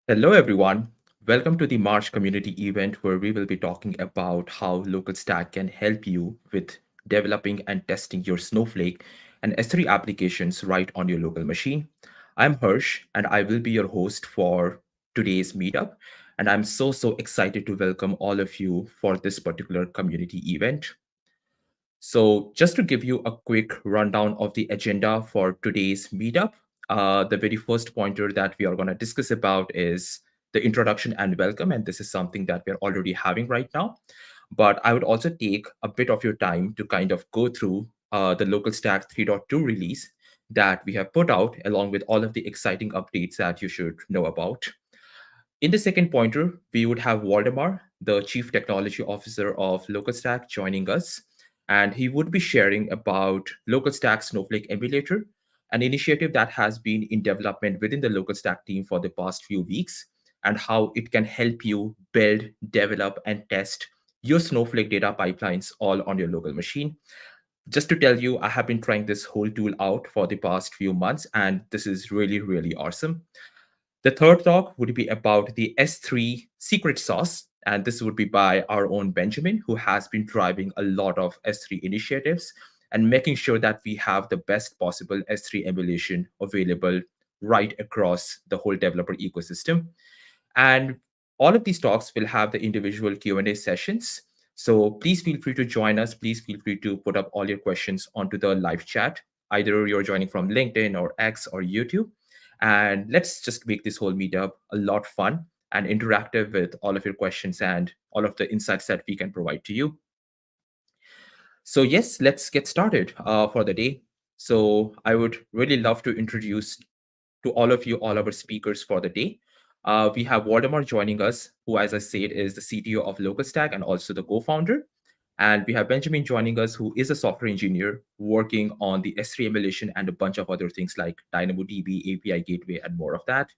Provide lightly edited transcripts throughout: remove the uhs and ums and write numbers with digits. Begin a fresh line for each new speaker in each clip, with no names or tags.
Hello, everyone. Welcome to the March community event where we will be talking about how LocalStack can help you with developing and testing your Snowflake and S3 applications right on your local machine. I'm Hirsch, and I will be your host for today's meetup. And I'm so excited to welcome all of you for this particular community event. So, just to give you a quick rundown of the agenda for today's meetup, the very first pointer that we are going to discuss about is the introduction and welcome. And this is something that we're already having right now. But I would also take a bit of your time to kind of go through the LocalStack 3.2 release that we have put out, along with all of the exciting updates that you should know about. In the second pointer, we would have Waldemar, the Chief Technology Officer of LocalStack, joining us, and he would be sharing about LocalStack Snowflake Emulator, an initiative that has been in development within the LocalStack team for the past few weeks, and how it can help you build, develop, and test your Snowflake data pipelines all on your local machine. Just to tell you, I have been trying this whole tool out for the past few months, and this is really awesome. The third talk would be about the S3 secret sauce, and this would be by our own Benjamin, who has been driving a lot of S3 initiatives and making sure that we have the best possible S3 emulation available right across the whole developer ecosystem. And all of these talks will have the individual Q&A sessions. So please feel free to join us. Please feel free to put up all your questions onto the live chat. Either you're joining from LinkedIn or X or YouTube. And let's just make this whole meetup a lot fun and interactive with all of your questions and all of the insights that we can provide to you. So yes, let's get started for the day. So I would really love to introduce to all of you, all our speakers for the day. We have Waldemar joining us, who, as I said, is the CTO of LocalStack and also the co-founder. And we have Benjamin joining us, who is a software engineer working on the S3 emulation and a bunch of other things like DynamoDB, API Gateway, and more of that.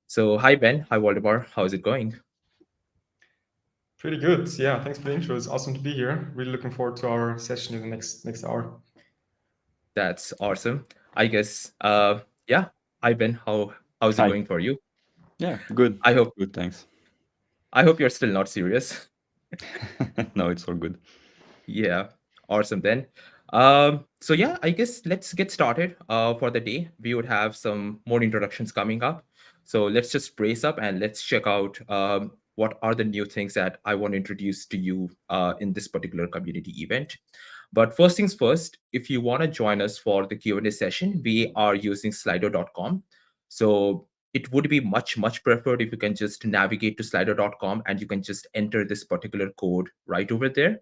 So hi, Ben. Hi, Waldemar. How's it going?
Pretty good. Yeah, thanks for the intro. It's awesome to be here. Really looking forward to our session in the next hour.
That's awesome. I guess, yeah. Hi, Ben. How's it
Hi.
going for you?
Yeah, good.
I hope
Good, thanks.
I hope you're still not serious.
No, it's all good.
Yeah, awesome then. So yeah, I guess let's get started for the day. We would have some more introductions coming up. So let's just brace up and let's check out what are the new things that I want to introduce to you in this particular community event. But first things first, if you want to join us for the Q&A session, we are using slido.com. So it would be much preferred if you can just navigate to slido.com and you can just enter this particular code right over there.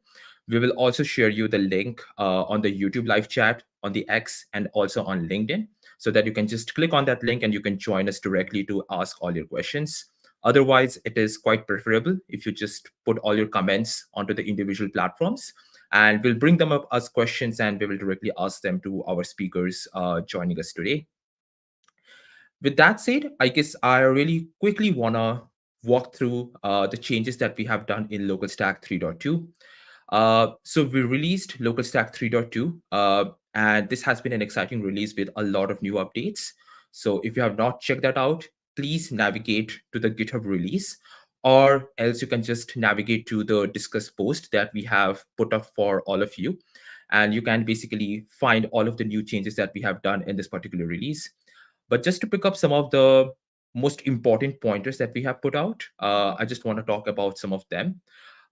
We will also share you the link on the YouTube live chat, on the X, and also on LinkedIn, so that you can just click on that link and you can join us directly to ask all your questions. Otherwise, it is quite preferable if you just put all your comments onto the individual platforms, and we'll bring them up as questions and we will directly ask them to our speakers joining us today. With that said, I guess I really quickly want to walk through the changes that we have done in LocalStack 3.2. So we released LocalStack 3.2, and this has been an exciting release with a lot of new updates. So if you have not checked that out, please navigate to the GitHub release, or else you can just navigate to the Discuss post that we have put up for all of you. And you can basically find all of the new changes that we have done in this particular release. But just to pick up some of the most important pointers that we have put out, I just want to talk about some of them.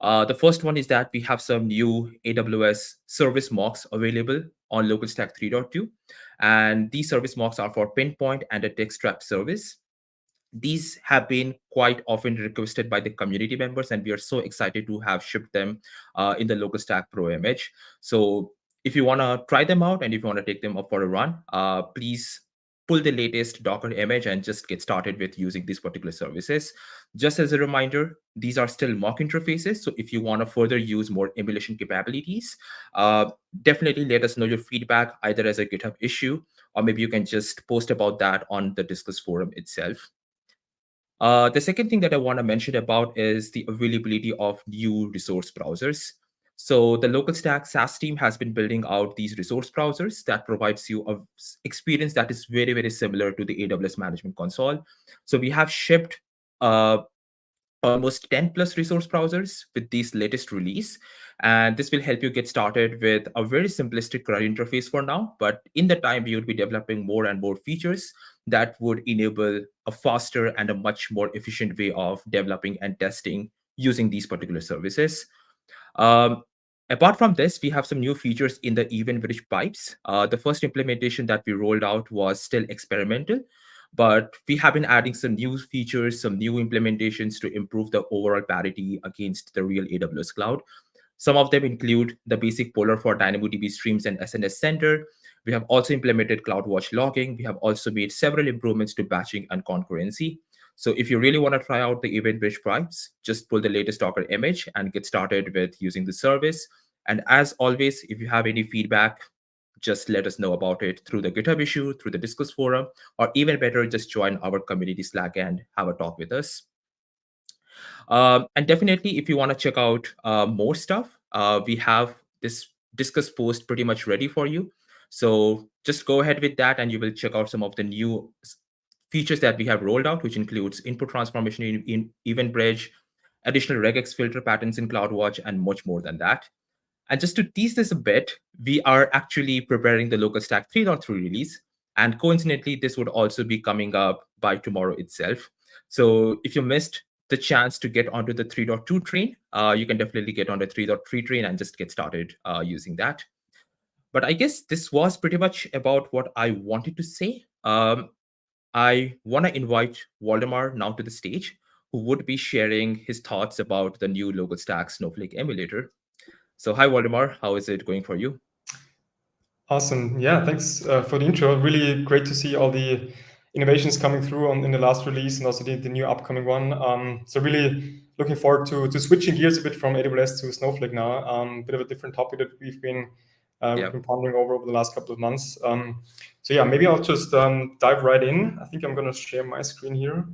The first one is that we have some new AWS service mocks available on LocalStack 3.2. And these service mocks are for Pinpoint and a text wrap service. These have been quite often requested by the community members, and we are so excited to have shipped them in the LocalStack Pro image. So if you want to try them out and if you want to take them up for a run, please pull the latest Docker image and just get started with using these particular services. Just as a reminder, these are still mock interfaces. So if you want to further use more emulation capabilities, uh, definitely let us know your feedback either as a GitHub issue, or maybe you can just post about that on the Discuss forum itself. The second thing that I want to mention about is the availability of new resource browsers. So the LocalStack SaaS team has been building out these resource browsers that provides you a experience that is very similar to the AWS Management Console. So we have shipped almost 10 plus resource browsers with this latest release. And this will help you get started with a very simplistic CRUD interface for now. But in the time, we will be developing more and more features that would enable a faster and a much more efficient way of developing and testing using these particular services. Um, Apart from this, we have some new features in the event bridge pipes. The first implementation that we rolled out was still experimental, but we have been adding some new features, some new implementations to improve the overall parity against the real AWS cloud. Some of them include the basic poller for DynamoDB streams and SNS Center. We have also implemented CloudWatch logging. We have also made several improvements to batching and concurrency. So if you really want to try out the event bridge pipes, just pull the latest Docker image and get started with using the service. And as always, if you have any feedback, just let us know about it through the GitHub issue, through the Discuss forum, or even better, just join our community Slack and have a talk with us. And definitely, if you want to check out more stuff, we have this Discuss post pretty much ready for you. So just go ahead with that, and you will check out some of the new features that we have rolled out, which includes input transformation in Event Bridge, additional regex filter patterns in CloudWatch, and much more than that. And just to tease this a bit, we are actually preparing the LocalStack 3.3 release. And coincidentally, this would also be coming up by tomorrow itself. So if you missed the chance to get onto the 3.2 train, you can definitely get on the 3.3 train and just get started using that. But I guess this was pretty much about what I wanted to say. I want to invite Waldemar now to the stage, who would be sharing his thoughts about the new LocalStack Snowflake emulator. So hi, Waldemar. How is it going for you?
Awesome. Yeah, thanks for the intro. Really great to see all the innovations coming through in the last release and also the new upcoming one. So really looking forward to switching gears a bit from AWS to Snowflake now. Bit of a different topic that we've been pondering over the last couple of months. So yeah, maybe I'll just dive right in. I think I'm going to share my screen here.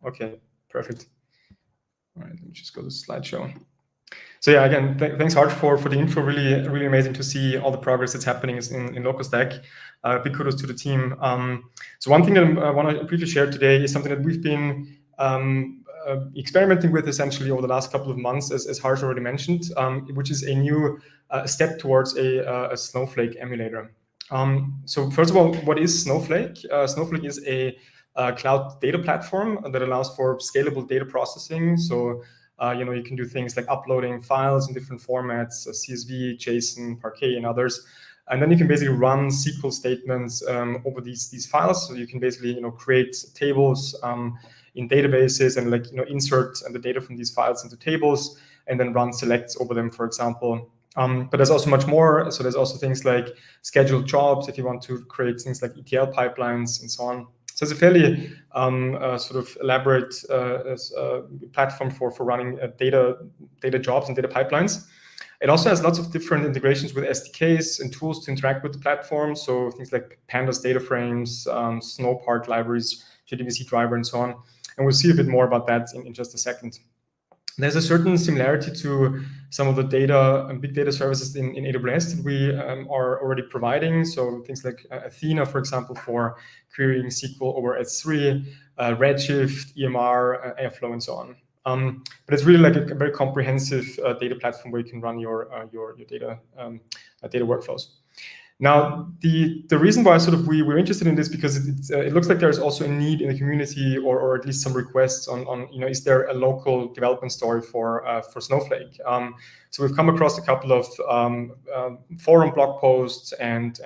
Okay, perfect. All right, let me just go to slideshow. So yeah, again, thanks Harsh for the intro. Really amazing to see all the progress that's happening in LocalStack. Big kudos to the team. So one thing that I want to briefly share today is something that we've been experimenting with essentially over the last couple of months, as Harsh already mentioned, which is a new step towards a Snowflake emulator. So first of all, what is Snowflake? Snowflake is a cloud data platform that allows for scalable data processing. So you can do things like uploading files in different formats, CSV, JSON, Parquet, and others. And then you can basically run SQL statements over these files. So you can basically create tables in databases and insert the data from these files into tables and then run selects over them, for example. But there's also much more. So there's also things like scheduled jobs if you want to create things like ETL pipelines and so on. So it's a fairly sort of elaborate platform for running data jobs and data pipelines. It also has lots of different integrations with SDKs and tools to interact with the platform. So things like Pandas data frames, Snowpark libraries, JDBC driver, and so on. And we'll see a bit more about that in just a second. There's a certain similarity to some of the data and big data services in AWS that we are already providing. So things like Athena, for example, for querying SQL over S3, Redshift, EMR, Airflow, and so on. But it's really like a very comprehensive data platform where you can run your data workflows. Now, the reason why we were interested in this because it looks like there's also a need in the community, or at least some requests on is there a local development story for Snowflake? So we've come across a couple of forum blog posts and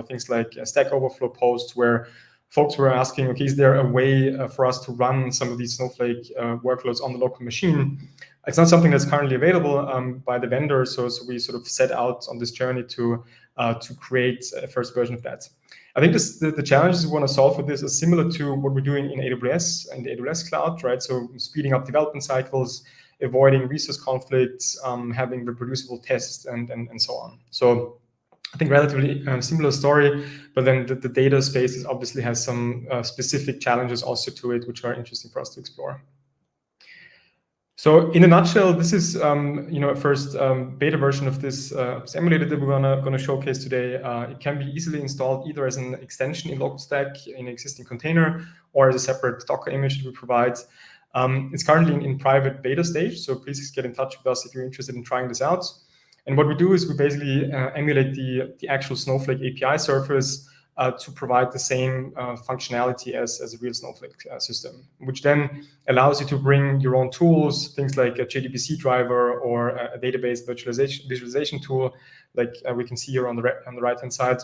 things like Stack Overflow posts where folks were asking, okay, is there a way for us to run some of these Snowflake workloads on the local machine? It's not something that's currently available by the vendor, so we sort of set out on this journey to create a first version of that. I think the challenges we want to solve with this is similar to what we're doing in AWS and the AWS cloud, right? So speeding up development cycles, avoiding resource conflicts, having reproducible tests, and so on. So I think relatively similar story, but then the data space obviously has some specific challenges also to it, which are interesting for us to explore. So in a nutshell, this is a first beta version of this emulator that we're gonna showcase today. It can be easily installed either as an extension in LocalStack in an existing container or as a separate Docker image that we provide. It's currently in private beta stage, so please get in touch with us if you're interested in trying this out. And what we do is we basically emulate the actual Snowflake API surface to provide the same functionality as a real Snowflake system, which then allows you to bring your own tools, things like a JDBC driver or a database visualization tool, like we can see here on the right-hand side.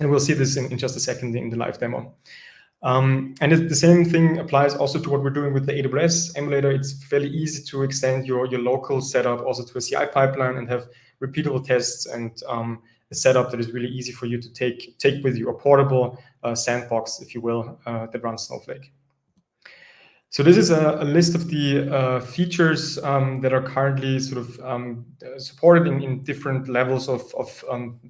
And we'll see this in just a second in the live demo. And the same thing applies also to what we're doing with the AWS emulator. It's fairly easy to extend your local setup also to a CI pipeline and have repeatable tests and a setup that is really easy for you to take with you, a portable sandbox, if you will, that runs Snowflake. So this is a list of the features that are currently sort of supported in different levels of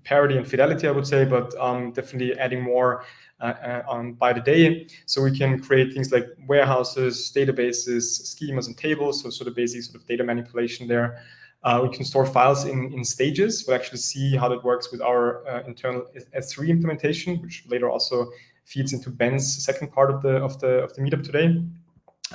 parity and fidelity, I would say, but definitely adding more by the day. So we can create things like warehouses, databases, schemas, and tables. So sort of basic sort of data manipulation there. We can store files in stages. We'll actually see how that works with our internal S3 implementation, which later also feeds into Ben's second part of the meetup today.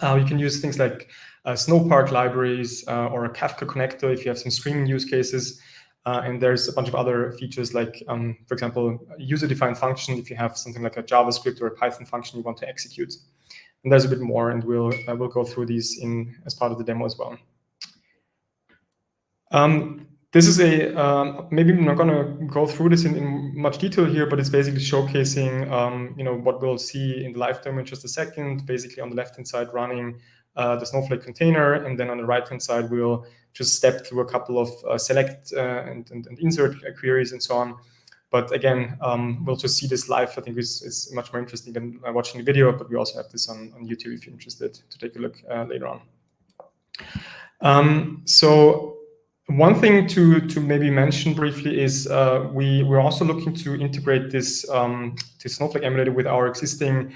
You can use things like Snowpark libraries or a Kafka connector if you have some streaming use cases. And there's a bunch of other features like, for example, user-defined function if you have something like a JavaScript or a Python function you want to execute. And there's a bit more, and we'll go through these as part of the demo as well. This is maybe I'm not going to go through this in much detail here, but it's basically showcasing, what we'll see in the live demo in just a second. Basically, on the left-hand side, running the Snowflake container, and then on the right-hand side, we'll just step through a couple of select and insert queries and so on. But again, we'll just see this live. I think is much more interesting than watching the video, but we also have this on YouTube if you're interested to take a look later on. So one thing to maybe mention briefly is we're also looking to integrate this Snowflake emulator with our existing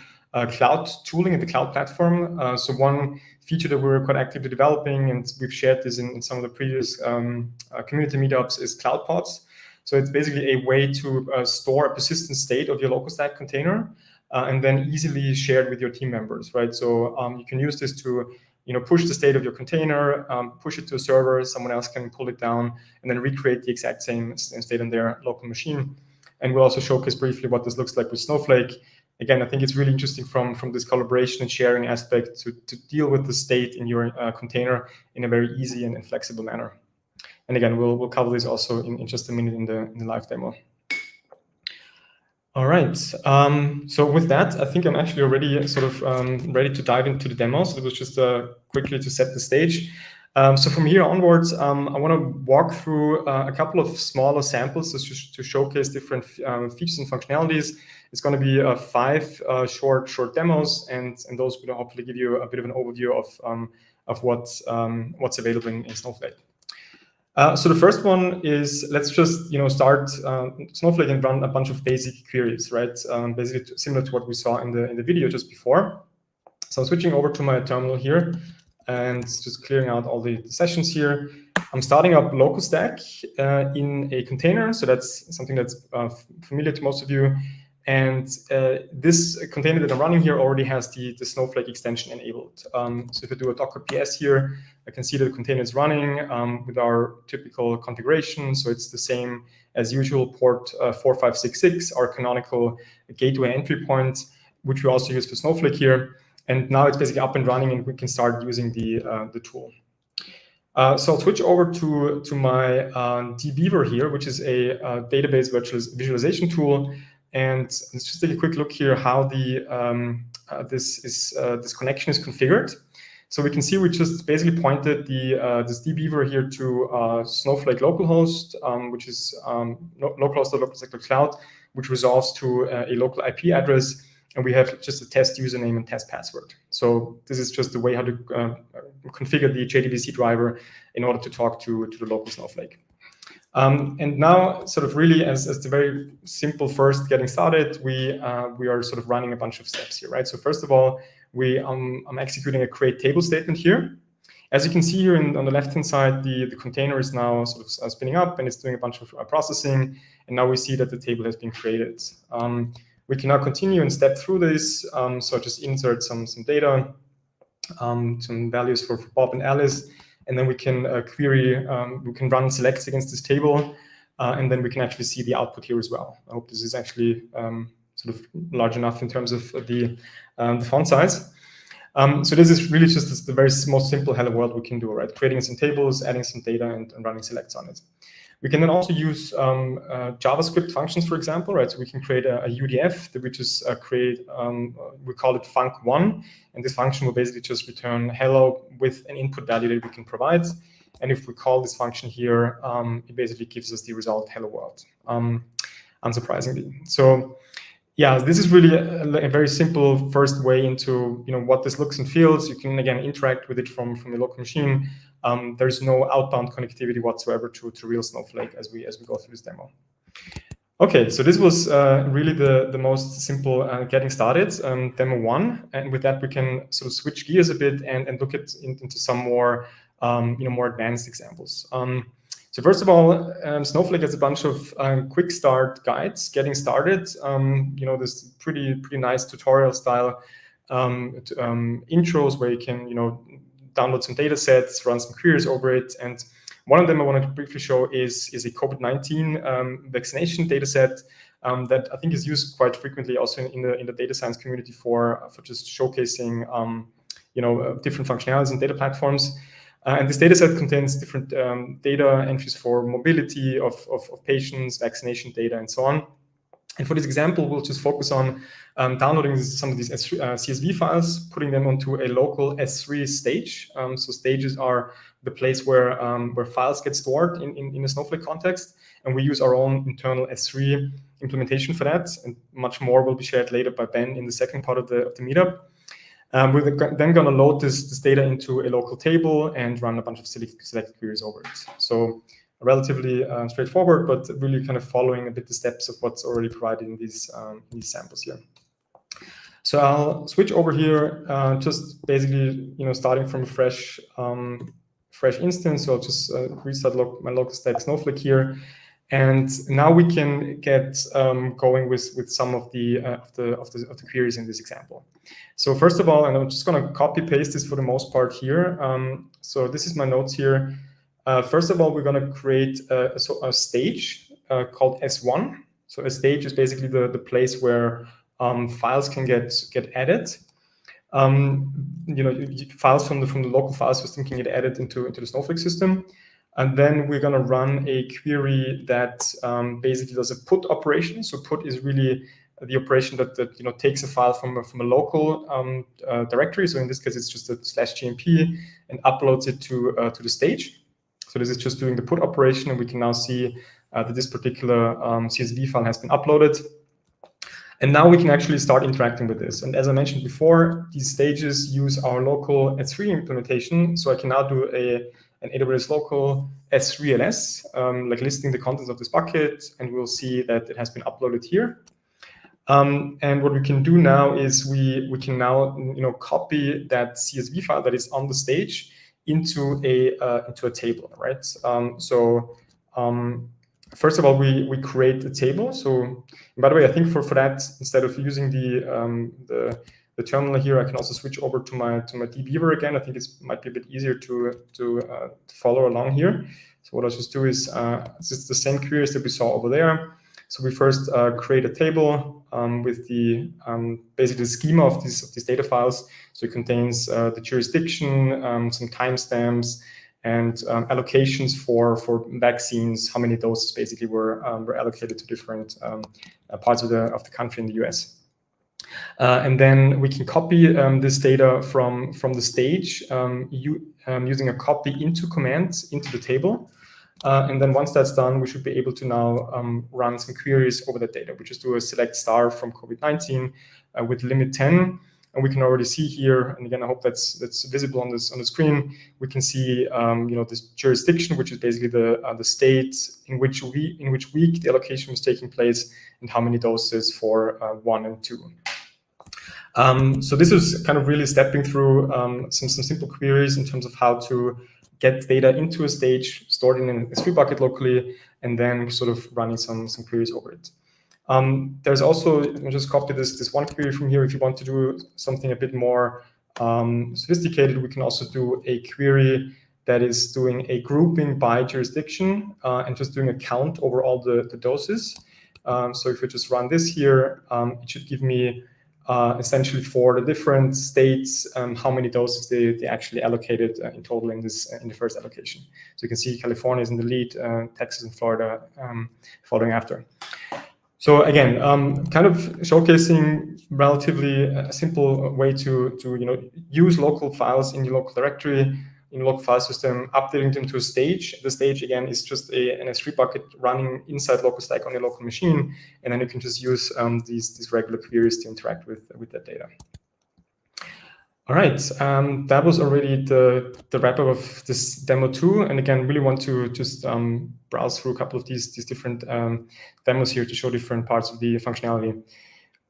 cloud tooling in the cloud platform. So one feature that we're quite actively developing, and we've shared this in some of the previous community meetups, is Cloud Pods. So it's basically a way to store a persistent state of your LocalStack container and then easily share it with your team members, right? So you can use this to push the state of your container, push it to a server, someone else can pull it down, and then recreate the exact same state on their local machine. And we'll also showcase briefly what this looks like with Snowflake. Again, I think it's really interesting from this collaboration and sharing aspect to deal with the state in your container in a very easy and flexible manner. And again, we'll cover this also in just a minute in the live demo. All right. So with that, I think I'm actually already sort of ready to dive into the demo. So it was just quickly to set the stage. So from here onwards, I want to walk through a couple of smaller samples to showcase different features and functionalities. It's going to be 5 short demos, and those will hopefully give you a bit of an overview of what's available in Snowflake. So the first one is, let's just start Snowflake and run a bunch of basic queries, right? Basically similar to what we saw in the video just before. So I'm switching over to my terminal here and just clearing out all the sessions here. I'm starting up LocalStack in a container, so that's something that's familiar to most of you. And this container that I'm running here already has the Snowflake extension enabled. So if I do a Docker PS here, I can see that the container is running with our typical configuration. So it's the same as usual, port 4566, our canonical gateway entry point, which we also use for Snowflake here. And now it's basically up and running, and we can start using the tool. So I'll switch over to my dbeaver here, which is a database visualization tool. And let's just take a quick look here how this connection is configured. So we can see we just basically pointed this dbeaver here to Snowflake localhost, which is localhost of LocalStack Cloud, which resolves to a local IP address. And we have just a test username and test password. So this is just the way how to configure the JDBC driver in order to talk to the local Snowflake. And now, sort of really, as the very simple first getting started, we are sort of running a bunch of steps here, right? So first of all, I'm executing a create table statement here. As you can see here on the left-hand side, the container is now sort of spinning up, and it's doing a bunch of processing. And now we see that the table has been created. We can now continue and step through this. So just insert some data. some values for Bob and Alice, and then we can query, we can run selects against this table, and then we can actually see the output here as well. I hope this is actually sort of large enough in terms of the font size. So this is really just the very most simple hello world we can do, right? Creating some tables, adding some data, and running selects on it. We can then also use JavaScript functions, for example, right? So we can create a UDF that we just create, we call it func1, and this function will basically just return hello with an input value that we can provide. And if we call this function here, it basically gives us the result hello world, unsurprisingly. So yeah, this is really a very simple first way into what this looks and feels. You can again interact with it from your local machine. There's no outbound connectivity whatsoever to real Snowflake as we go through this demo. Okay, so this was really the most simple getting started, demo 1, and with that we can sort of switch gears a bit and look into some more more advanced examples. So first of all, Snowflake has a bunch of quick start guides getting started. This pretty nice tutorial style intros where you can download some data sets, run some queries over it. And one of them I wanted to briefly show is a COVID-19 vaccination data set that I think is used quite frequently also in the data science community for just showcasing different functionalities and data platforms. And this data set contains different data entries for mobility of patients, vaccination data, and so on. And for this example, we'll just focus on downloading some of these CSV files, putting them onto a local S3 stage. So stages are the place where files get stored in a Snowflake context. And we use our own internal S3 implementation for that. And much more will be shared later by Ben in the second part of the meetup. We're then going to load this data into a local table and run a bunch of select queries over it. So relatively straightforward, but really kind of following a bit the steps of what's already provided in these samples here. So I'll switch over here, just basically starting from a fresh instance. So I'll just restart my LocalStack Snowflake here. And now we can get going with some of the queries in this example. So first of all, and I'm just going to copy paste this for the most part here. So this is my notes here. First of all, we're going to create a stage called S1. So a stage is basically the place where files can get added. Files from the local file system can get added into the Snowflake system. And then we're going to run a query that basically does a put operation. So put is really the operation that takes a file from a local directory. So in this case, it's just a /gmp and uploads it to the stage. So this is just doing the put operation, and we can now see that this particular CSV file has been uploaded. And now we can actually start interacting with this. And as I mentioned before, these stages use our local S3 implementation. So I can now do an AWS local S3ls, like listing the contents of this bucket, and we'll see that it has been uploaded here. And what we can do now is we can now copy that CSV file that is on the stage into a table, right? First of all, we create a table. So by the way, I think for that, instead of using the terminal here, I can also switch over to my dbeaver again. I think it might be a bit easier to follow along here. So what I'll just do is it's the same queries that we saw over there. So we first create a table with the basically the schema of these data files. So it contains the jurisdiction, some timestamps, and allocations for vaccines. How many doses basically were allocated to different parts of the country in the US. And then we can copy this data from the stage using a copy into command into the table. And then once that's done, we should be able to now run some queries over that data. We just do a select star from COVID-19 with limit 10. And we can already see here, and again, I hope that's visible on the screen. We can see this jurisdiction, which is basically the state in which week the allocation was taking place, and how many doses for 1 and 2. So this is kind of really stepping through some simple queries in terms of how to get data into a stage, stored in an S3 bucket locally, and then sort of running some queries over it. There's also, I'll just copy this one query from here if you want to do something a bit more sophisticated, we can also do a query that is doing a grouping by jurisdiction and just doing a count over all the doses. So if we just run this here, it should give me essentially for the different states how many doses they actually allocated in total in the first allocation. So you can see California is in the lead, Texas and Florida following after. So again, kind of showcasing relatively a simple way to use local files in your local directory, in your local file system, updating them to a stage. The stage again is just an S3 bucket running inside LocalStack on your local machine, and then you can just use these regular queries to interact with that data. All right, that was already the wrap up of this demo 2. And again, really want to just browse through a couple of these different demos here to show different parts of the functionality.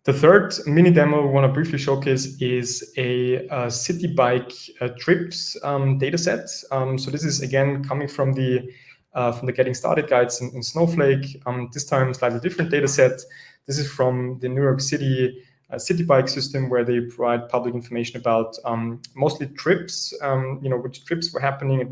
The third mini demo we want to briefly showcase is a city bike trips data set. So this is again coming from the Getting Started guides in Snowflake. This time slightly different data set. This is from the New York City city bike system, where they provide public information about mostly trips, which trips were happening at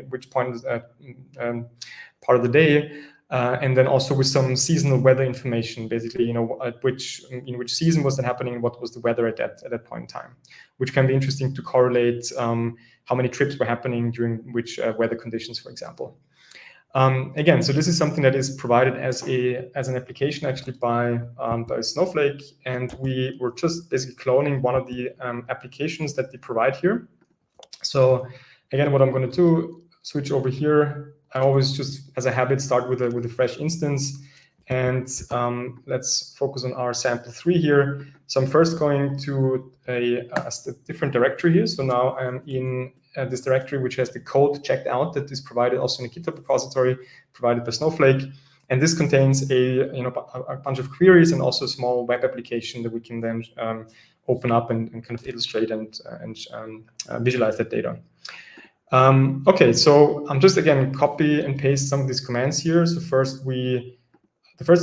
which point part of the day, and then also with some seasonal weather information, basically, at which season was that happening, what was the weather at that point in time, which can be interesting to correlate how many trips were happening during which weather conditions, for example. Again, so this is something that is provided as an application actually by Snowflake, and we were just basically cloning one of the applications that they provide here. So again, what I'm going to do, switch over here. I always just, as a habit, start with a fresh instance, and let's focus on our sample 3 here. So I'm first going to a different directory here. So now I'm in this directory, which has the code checked out that is provided also in a GitHub repository provided by Snowflake. And this contains a bunch of queries and also a small web application that we can then open up and kind of illustrate and visualize that data. Okay, so I'm just again copy and paste some of these commands here. So the first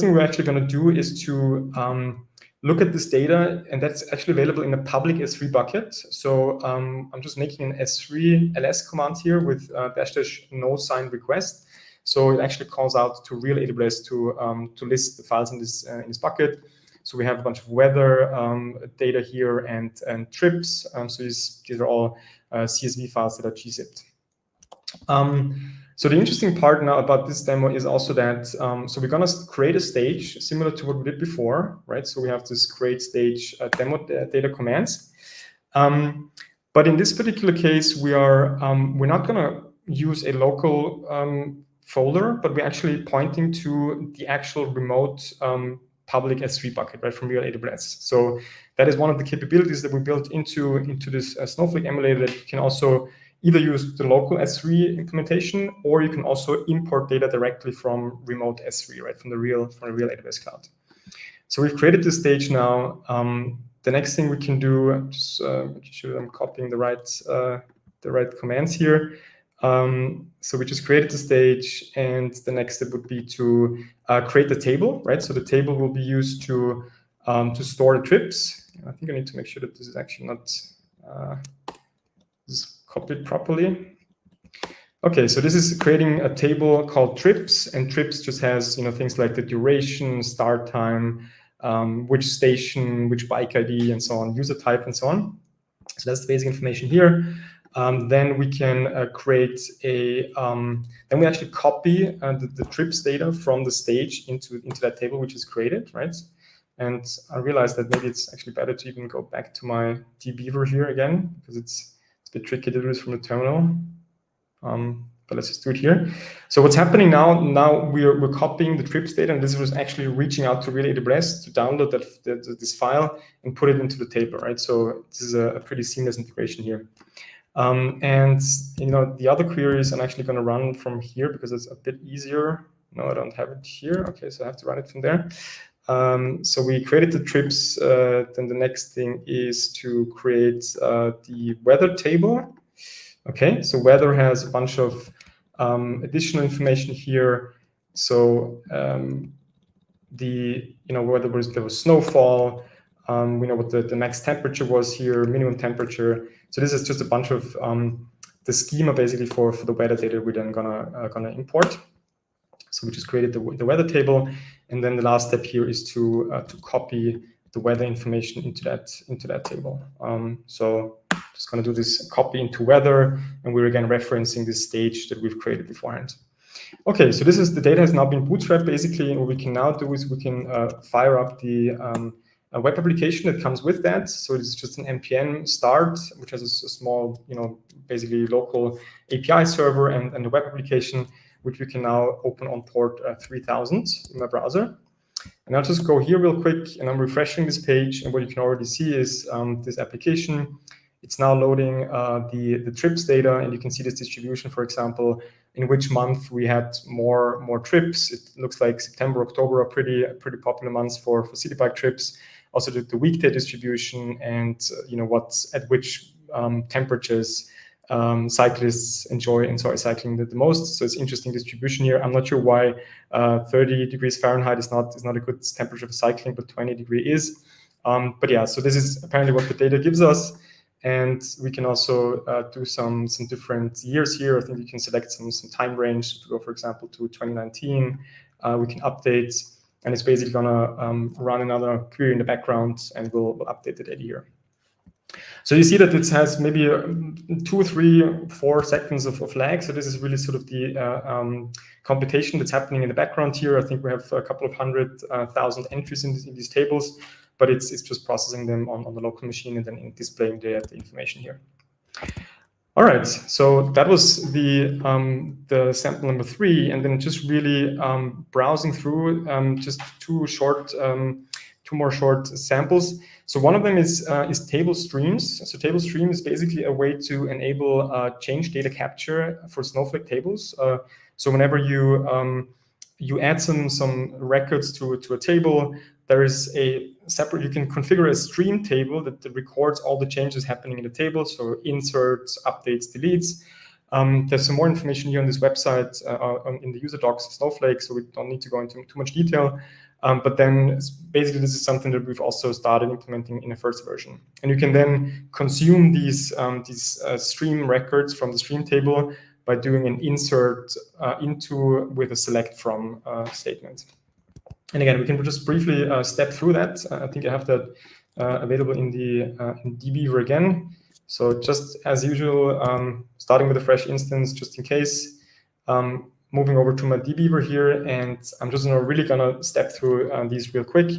thing we're actually going to do is to look at this data, and that's actually available in a public S3 bucket. So I'm just making an S3 ls command here with --no sign request. So it actually calls out to real AWS to list the files in this bucket. So we have a bunch of weather data here and trips. So these are all CSV files that are gzipped. So the interesting part now about this demo is also that, so we're going to create a stage similar to what we did before, right? So we have this create stage demo data commands. But in this particular case, we're not going to use a local folder, but we're actually pointing to the actual remote public S3 bucket, right, from real AWS. So that is one of the capabilities that we built into this Snowflake emulator, that you can also either use the local S3 implementation, or you can also import data directly from remote S3, right, from the real AWS cloud. So we've created this stage now. The next thing we can do, just making sure I'm copying the right commands here. So we just created the stage, and the next step would be to create the table, right? So the table will be used to store the trips. I think I need to make sure that this is actually not copied properly. Okay, so this is creating a table called trips, and trips just has things like the duration, start time, which station, which bike ID, and so on, user type, and so on. So that's the basic information here. Then we can create then we actually copy the trips data from the stage into that table which is created, right? And I realized that maybe it's actually better to even go back to my dbeaver here again, because it's a bit tricky to do this from the terminal. But let's just do it here. So what's happening now we're copying the trips data, and this was actually reaching out to real AWS to download this file and put it into the table, right? So this is a pretty seamless integration here. And the other queries I'm actually going to run from here because it's a bit easier. No, I don't have it here. Okay, so I have to run it from there. So we created the trips. Then the next thing is to create the weather table. Okay, so weather has a bunch of additional information here. So whether there was snowfall, We know what the max temperature was here, minimum temperature. So this is just a bunch of the schema basically for the weather data we're then gonna import. So we just created the weather table, and then the last step here is to copy the weather information into that table. So just going to do this copy into weather, and we're again referencing this stage that we've created beforehand. Okay, so the data has now been bootstrapped basically, and what we can now do is we can fire up the a web application that comes with that. So it's just an npm start, which has a small, basically local API server and a web application, which we can now open on port 3000 in my browser. And I'll just go here real quick, and I'm refreshing this page, and what you can already see is this application. It's now loading the trips data, and you can see this distribution, for example, in which month we had more trips. It looks like September, October are pretty popular months for city bike trips. Also the weekday distribution, and what's at which temperatures cyclists enjoy cycling the most. So it's interesting distribution here. I'm not sure why 30 degrees Fahrenheit is not a good temperature for cycling, but 20 degree is. But yeah, so this is apparently what the data gives us. And we can also do some different years here. I think we can select some time range to go, for example, to 2019. We can update, and it's basically gonna run another query in the background, and we'll update the data here. So you see that it has maybe 2, 3, 4 seconds of lag. So this is really sort of the computation that's happening in the background here. I think we have a couple of 100,000 entries in these tables, but it's just processing them on the local machine and then displaying the information here. All right, so that was the sample number 3, and then just really browsing through just two more short samples. So one of them is table streams. So table stream is basically a way to enable change data capture for Snowflake tables. So whenever you add some records to a table, there is a separate, you can configure a stream table that records all the changes happening in the table. So inserts, updates, deletes. There's some more information here on this website in the user docs of Snowflake, so we don't need to go into too much detail. But then basically this is something that we've also started implementing in a first version. And you can then consume these stream records from the stream table by doing an insert into with a select from statement. And again, we can just briefly step through that. I think I have that available in dbeaver again. So just as usual, starting with a fresh instance, just in case. Moving over to my dbeaver here, and I'm just really gonna step through these real quick.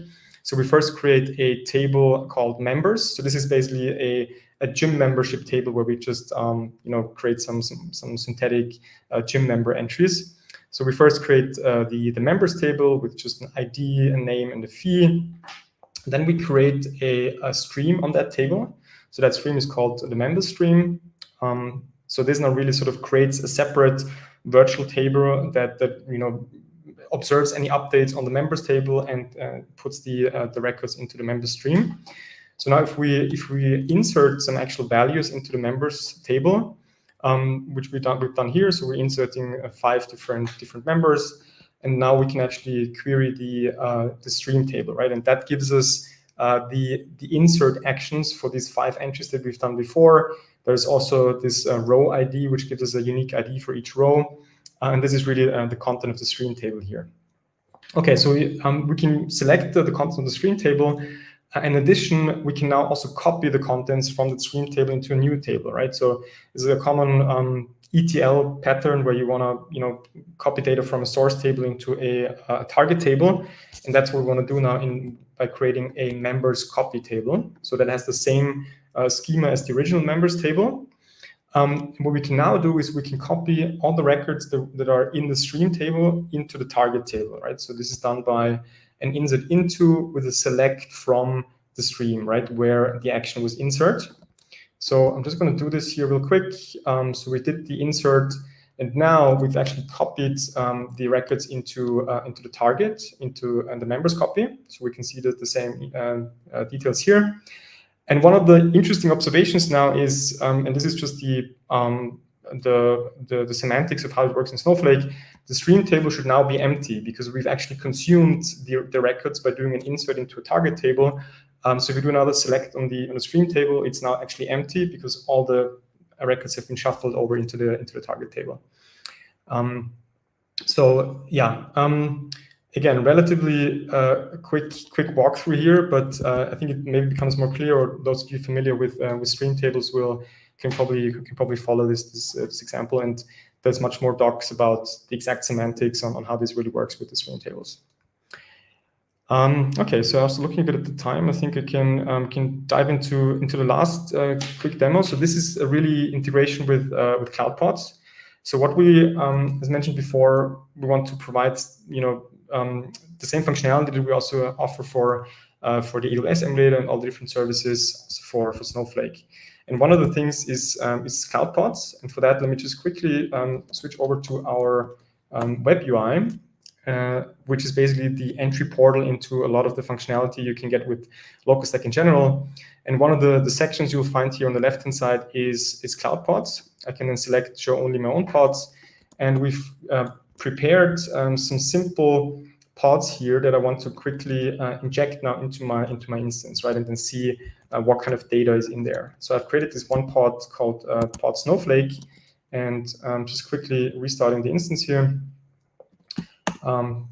So we first create a table called members. So this is basically a gym membership table where we just create some synthetic gym member entries. So we first create the members table with just an ID, a name, and a fee. Then we create a stream on that table. So that stream is called the members stream. So this now really sort of creates a separate virtual table that observes any updates on the members table and puts the records into the members stream. So now if we insert some actual values into the members table, which we've done here, so we're inserting 5 different members, and now we can actually query the stream table, right? And that gives us the insert actions for these 5 entries that we've done before. There's also this row ID, which gives us a unique ID for each row. And this is really the content of the stream table here. Okay, so we can select the content of the stream table. In addition, we can now also copy the contents from the stream table into a new table, right? So this is a common ETL pattern where you want to copy data from a source table into a target table. And that's what we want to do now by creating a members copy table. So that has the same schema as the original members table. What we can now do is we can copy all the records that are in the stream table into the target table, right? So this is done by an insert into with a select from the stream, right, where the action was insert. So I'm just going to do this here real quick. So we did the insert, and now we've actually copied the records into the target, into the members copy. So we can see that the same details here. And one of the interesting observations now is, and this is just the semantics of how it works in Snowflake, the stream table should now be empty because we've actually consumed the records by doing an insert into a target table. So if we do another select on the stream table, it's now actually empty because all the records have been shuffled over into the target table. So yeah, again, relatively quick walkthrough here, but I think it maybe becomes more clear, or those of you familiar with stream tables can probably follow this example, and there's much more docs about the exact semantics on how this really works with the stream tables. Okay, so I was looking a bit at the time. I think I can dive into the last quick demo. So this is a really integration with Cloud Pods. So what we, as mentioned before, we want to provide the same functionality that we also offer for the AWS emulator and all the different services for Snowflake. And one of the things is Cloud Pods. And for that, let me just quickly switch over to our web UI. Which is basically the entry portal into a lot of the functionality you can get with LocalStack in general. And one of the sections you'll find here on the left-hand side is Cloud Pods. I can then select show only my own pods. And we've prepared some simple pods here that I want to quickly inject now into my instance, right? And then see what kind of data is in there. So I've created this one pod called pod Snowflake, and just quickly restarting the instance here.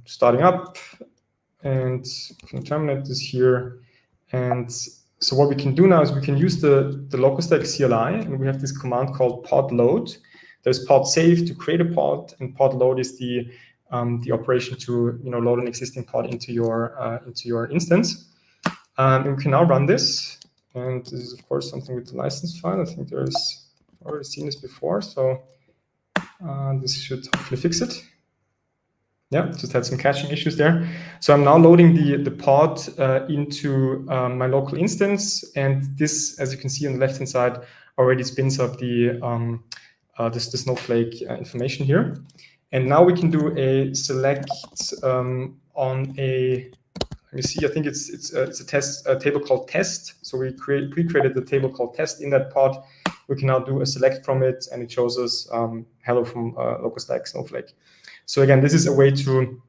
Starting up, and can terminate this here. And so what we can do now is we can use the LocalStack CLI, and we have this command called pod load. There's pod save to create a pod, and pod load is the operation to load an existing pod into your instance. And we can now run this, and this is of course something with the license file. I think there's already seen this before, so this should hopefully fix it. Yeah, just had some caching issues there. So I'm now loading the pod into my local instance, and this, as you can see on the left-hand side, already spins up the Snowflake information here. And now we can do a select on a. Let me see. I think it's a table called test. So we pre-created the table called test in that pod. We can now do a select from it, and it shows us hello from LocalStack Snowflake. So again, this is a way to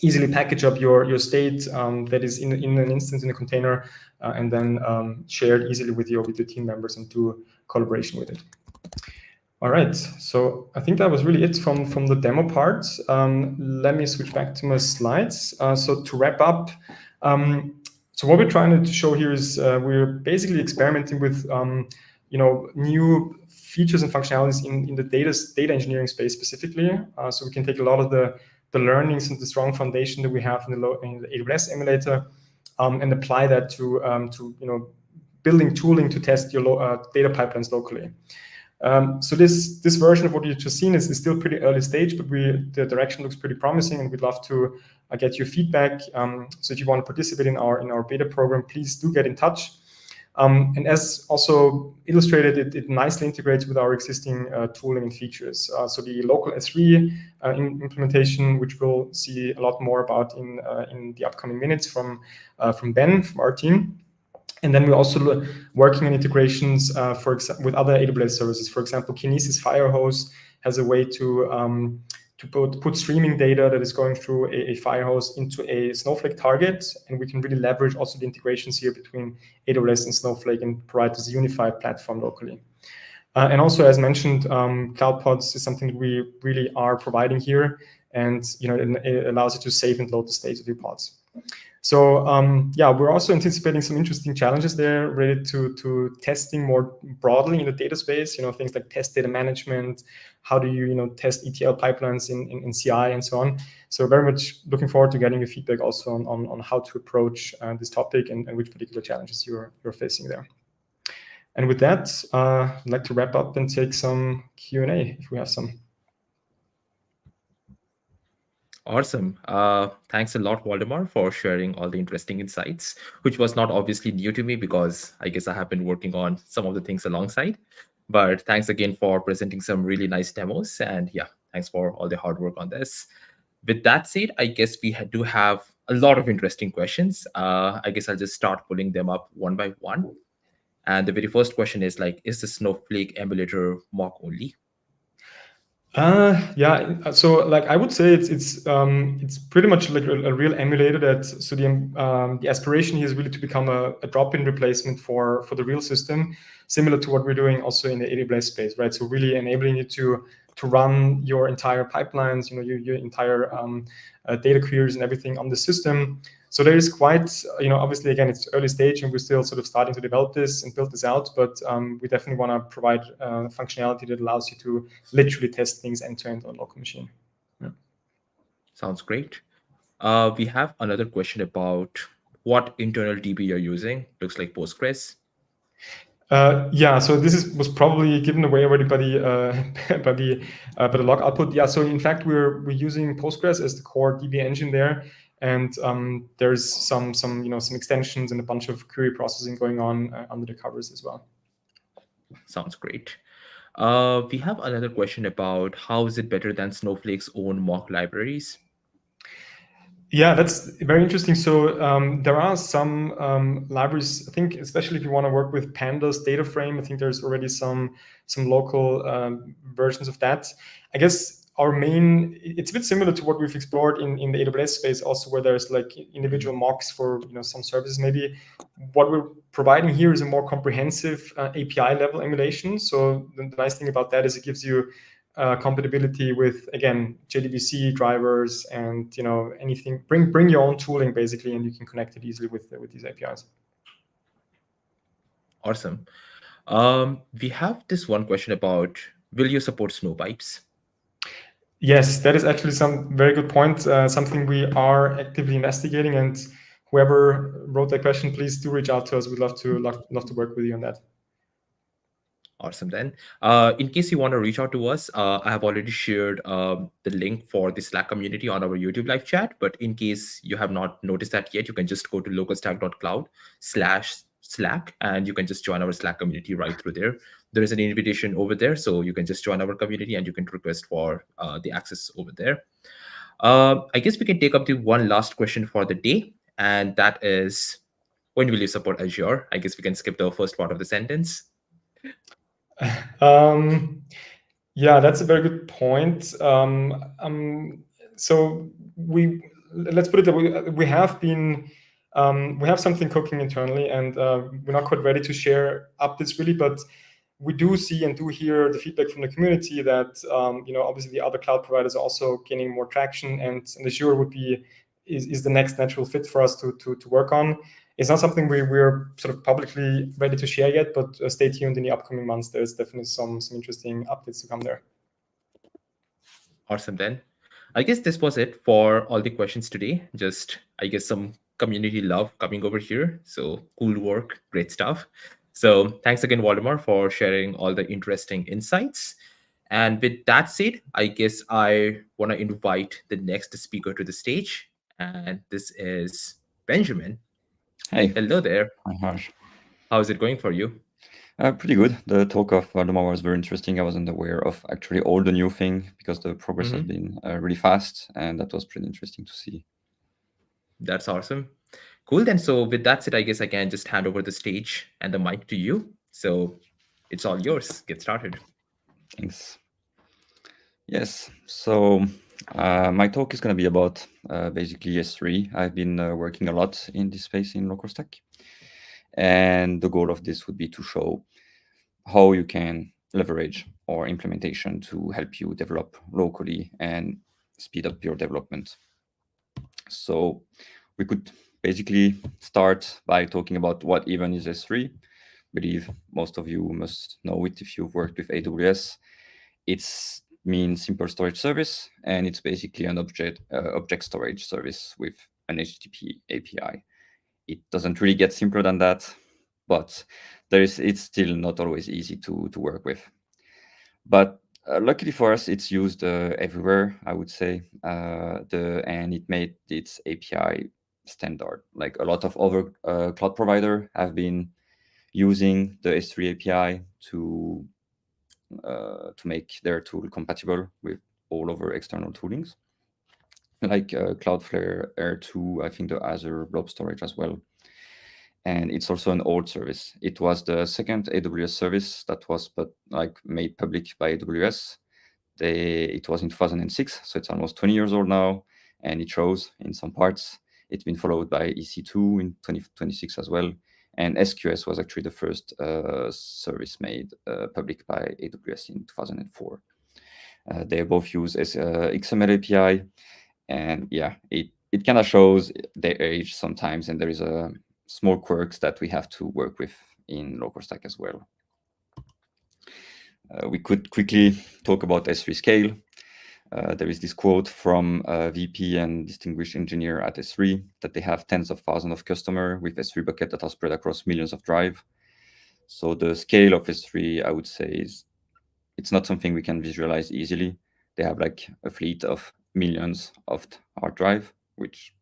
easily package up your state that is in an instance in a container, and then share it easily with your team members and do collaboration with it. All right, so I think that was really it from the demo part. Let me switch back to my slides. So to wrap up, so what we're trying to show here is we're basically experimenting with new features and functionalities in the data engineering space specifically. So we can take a lot of the learnings and the strong foundation that we have in the AWS emulator and apply that to building tooling to test your data pipelines locally. So this version of what you've just seen is still pretty early stage, but the direction looks pretty promising, and we'd love to get your feedback. So if you want to participate in our beta program, please do get in touch. And as also illustrated, it nicely integrates with our existing tooling and features. So the Local S3 implementation, which we'll see a lot more about in the upcoming minutes from Ben from our team. And then we're also working on integrations, with other AWS services. For example, Kinesis Firehose has a way to put streaming data that is going through a Firehose into a Snowflake target, and we can really leverage also the integrations here between AWS and Snowflake and provide this unified platform locally. And also, as mentioned, Cloud Pods is something that we really are providing here, and it allows you to save and load the state of your pods. So yeah, we're also anticipating some interesting challenges there related to testing more broadly in the data space. Things like test data management. How do you test ETL pipelines in CI and so on? So very much looking forward to getting your feedback also on how to approach this topic and which particular challenges you're facing there. And with that, I'd like to wrap up and take some Q&A if we have some.
Awesome. Thanks a lot, Waldemar, for sharing all the interesting insights, which was not obviously new to me because I guess I have been working on some of the things alongside. But thanks again for presenting some really nice demos. And yeah, thanks for all the hard work on this. With that said, I guess we do have a lot of interesting questions. I guess I'll just start pulling them up one by one. And the very first question is is the Snowflake emulator mock only?
Yeah. So like I would say it's pretty much like a real emulator. The aspiration here is really to become a drop-in replacement for the real system, similar to what we're doing also in the AWS space, right? So really enabling you to run your entire pipelines, your entire data queries and everything on the system. So there is quite, obviously, again, it's early stage and we're still sort of starting to develop this and build this out, but we definitely want to provide functionality that allows you to literally test things end to end on a local machine. Yeah.
Sounds great. We have another question about what internal DB you're using. Looks like Postgres.
Yeah, so was probably given away already by the by the log output. Yeah, so in fact we're using Postgres as the core DB engine there, and there's some extensions and a bunch of query processing going on under the covers as well.
Sounds great. We have another question about how is it better than Snowflake's own mock libraries?
Yeah, that's very interesting. So there are some libraries. I think, especially if you want to work with Pandas data frame, I think there's already some local versions of that. I guess it's a bit similar to what we've explored in the AWS space, also where there's like individual mocks for some services. Maybe what we're providing here is a more comprehensive API level emulation. So the nice thing about that is it gives you compatibility with, again, JDBC drivers and anything. Bring your own tooling basically, and you can connect it easily with these APIs.
Awesome. We have this one question about will you support Snowpipes?
Yes, that is actually some very good point. Something we are actively investigating, and whoever wrote that question, please do reach out to us. We'd love to work with you on that.
Awesome then. In case you want to reach out to us, I have already shared the link for the Slack community on our YouTube live chat. But in case you have not noticed that yet, you can just go to localstack.cloud/Slack and you can just join our Slack community right through there. There is an invitation over there, so you can just join our community and you can request for the access over there. I guess we can take up the one last question for the day, and that is, when will you support Azure? I guess we can skip the first part of the sentence.
Yeah, that's a very good point. So let's put it that we have something cooking internally, and we're not quite ready to share updates really, but we do see and do hear the feedback from the community that obviously the other cloud providers are also gaining more traction, and Azure is the next natural fit for us to work on. It's not something we're sort of publicly ready to share yet, but stay tuned in the upcoming months. There's definitely some interesting updates to come there.
Awesome then. I guess this was it for all the questions today. Just, I guess, some community love coming over here. So cool work, great stuff. So thanks again, Waldemar, for sharing all the interesting insights. And with that said, I guess I want to invite the next speaker to the stage. And this is Benjamin.
Hey.
Hello there.
Hi, Harsh.
How's it going for you?
Pretty good. The talk of Waldemar was very interesting. I wasn't aware of actually all the new thing because the progress has been really fast, and that was pretty interesting to see.
That's awesome. Cool then. So with that said, I guess I can just hand over the stage and the mic to you. So it's all yours. Get started.
Thanks. Yes. So my talk is going to be about basically S3. I've been working a lot in this space in LocalStack. And the goal of this would be to show how you can leverage our implementation to help you develop locally and speed up your development. So we could basically start by talking about what even is S3. I believe most of you must know it if you've worked with AWS. It means simple storage service, and it's basically an object storage service with an HTTP API. It doesn't really get simpler than that, but it's still not always easy to work with. But luckily for us, it's used everywhere, I would say, and it made its API standard. Like a lot of other cloud provider have been using the S3 API to make their tool compatible with all of our external toolings, like Cloudflare R2, I think the Azure Blob Storage as well. And it's also an old service. It was the second AWS service that was made public by AWS. It was in 2006, so it's almost 20 years old now, and it shows in some parts. It's been followed by EC2 in 2026 as well, and SQS was actually the first service made public by AWS in 2004. They both use XML API, and yeah, it kind of shows their age sometimes, and there is a small quirks that we have to work with in LocalStack as well. We could quickly talk about S3 scale. There is this quote from a VP and distinguished engineer at S3 that they have tens of thousands of customers with S3 buckets that are spread across millions of drives. So the scale of S3, I would say, is it's not something we can visualize easily. They have like a fleet of millions of hard drive, which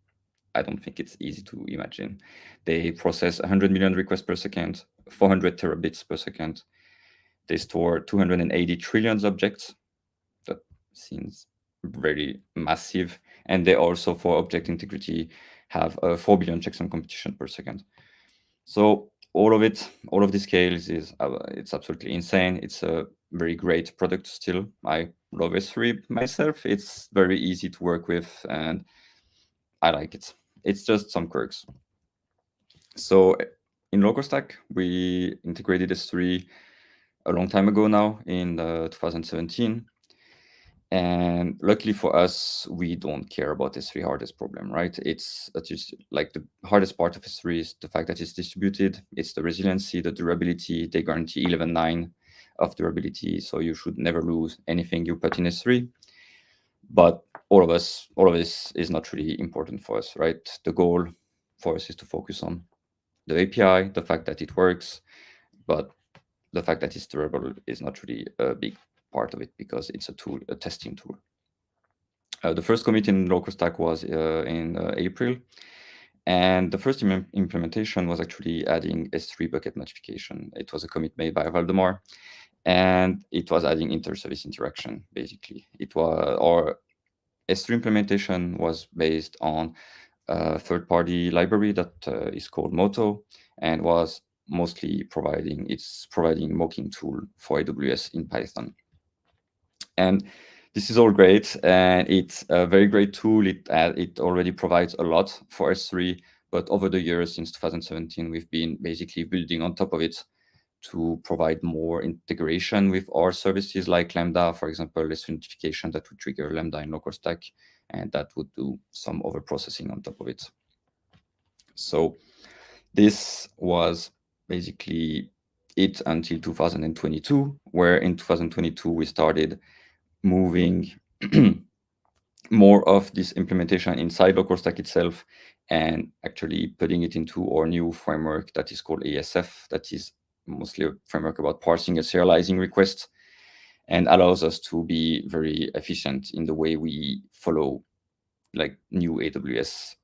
I don't think it's easy to imagine. They process 100 million requests per second, 400 terabits per second. They store 280 trillion objects. That seems very massive. And they also, for object integrity, have 4 billion checks on competition per second. So all of it, all of the scales is it's absolutely insane. It's a very great product still. I love S3 myself. It's very easy to work with, and I like it. It's just some quirks. So in LocalStack, we integrated S3 a long time ago now in 2017. And luckily for us, we don't care about S3 hardest problem, right? It's just like the hardest part of S3 is the fact that it's distributed. It's the resiliency, the durability. They guarantee 11.9 of durability, so you should never lose anything you put in S3. But all of this is not really important for us, right? The goal for us is to focus on the API, the fact that it works, but the fact that it's durable is not really a big part of it because it's a tool, a testing tool. The first commit in LocalStack was in April, and the first implementation was actually adding S3 bucket notification. It was a commit made by Waldemar, and it was adding inter-service interaction, basically. It was our S3 implementation was based on a third-party library that is called Moto, and was mostly providing mocking tool for AWS in Python. And this is all great, and it's a very great tool. It already provides a lot for S3, but over the years, since 2017, we've been basically building on top of it to provide more integration with our services like Lambda, for example, S3 notification that would trigger Lambda in LocalStack, and that would do some over processing on top of it. So this was basically it until 2022, where in 2022 we started moving more of this implementation inside LocalStack itself and actually putting it into our new framework that is called ASF, that is mostly a framework about parsing and serializing requests and allows us to be very efficient in the way we follow like new AWS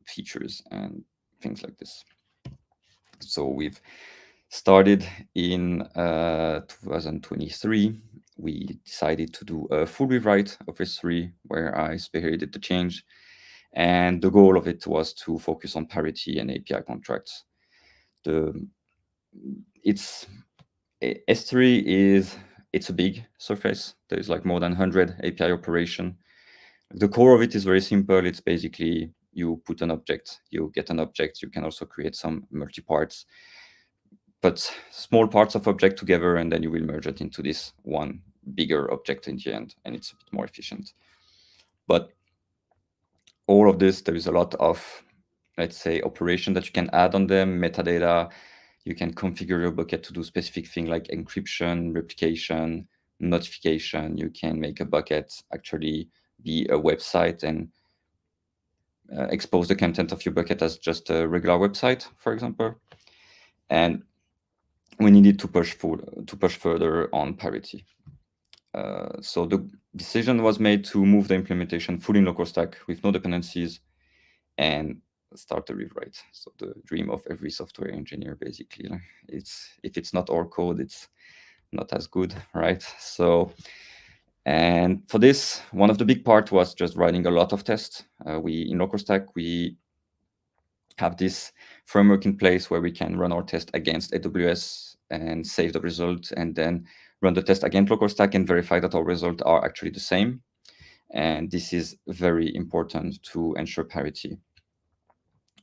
features and things like this. So we've started in 2023. We decided to do a full rewrite of S3 where I spearheaded the change. And the goal of it was to focus on parity and API contracts. S3 it's a big surface. There's like more than 100 API operation. The core of it is very simple. It's basically you put an object, you get an object. You can also create some multi-parts, but small parts of object together, and then you will merge it into this one bigger object in the end, and it's a bit more efficient. But all of this, there is a lot of, let's say, operation that you can add on them, metadata. You can configure your bucket to do specific thing like encryption, replication, notification. You can make a bucket actually be a website and expose the content of your bucket as just a regular website, for example. And we needed to push further on parity. So the decision was made to move the implementation fully in LocalStack with no dependencies and start the rewrite. So the dream of every software engineer, basically. If it's not our code, it's not as good, right? So, and for this, one of the big part was just writing a lot of tests. In LocalStack, we have this framework in place where we can run our test against AWS and save the result and then run the test against LocalStack and verify that our results are actually the same. And this is very important to ensure parity.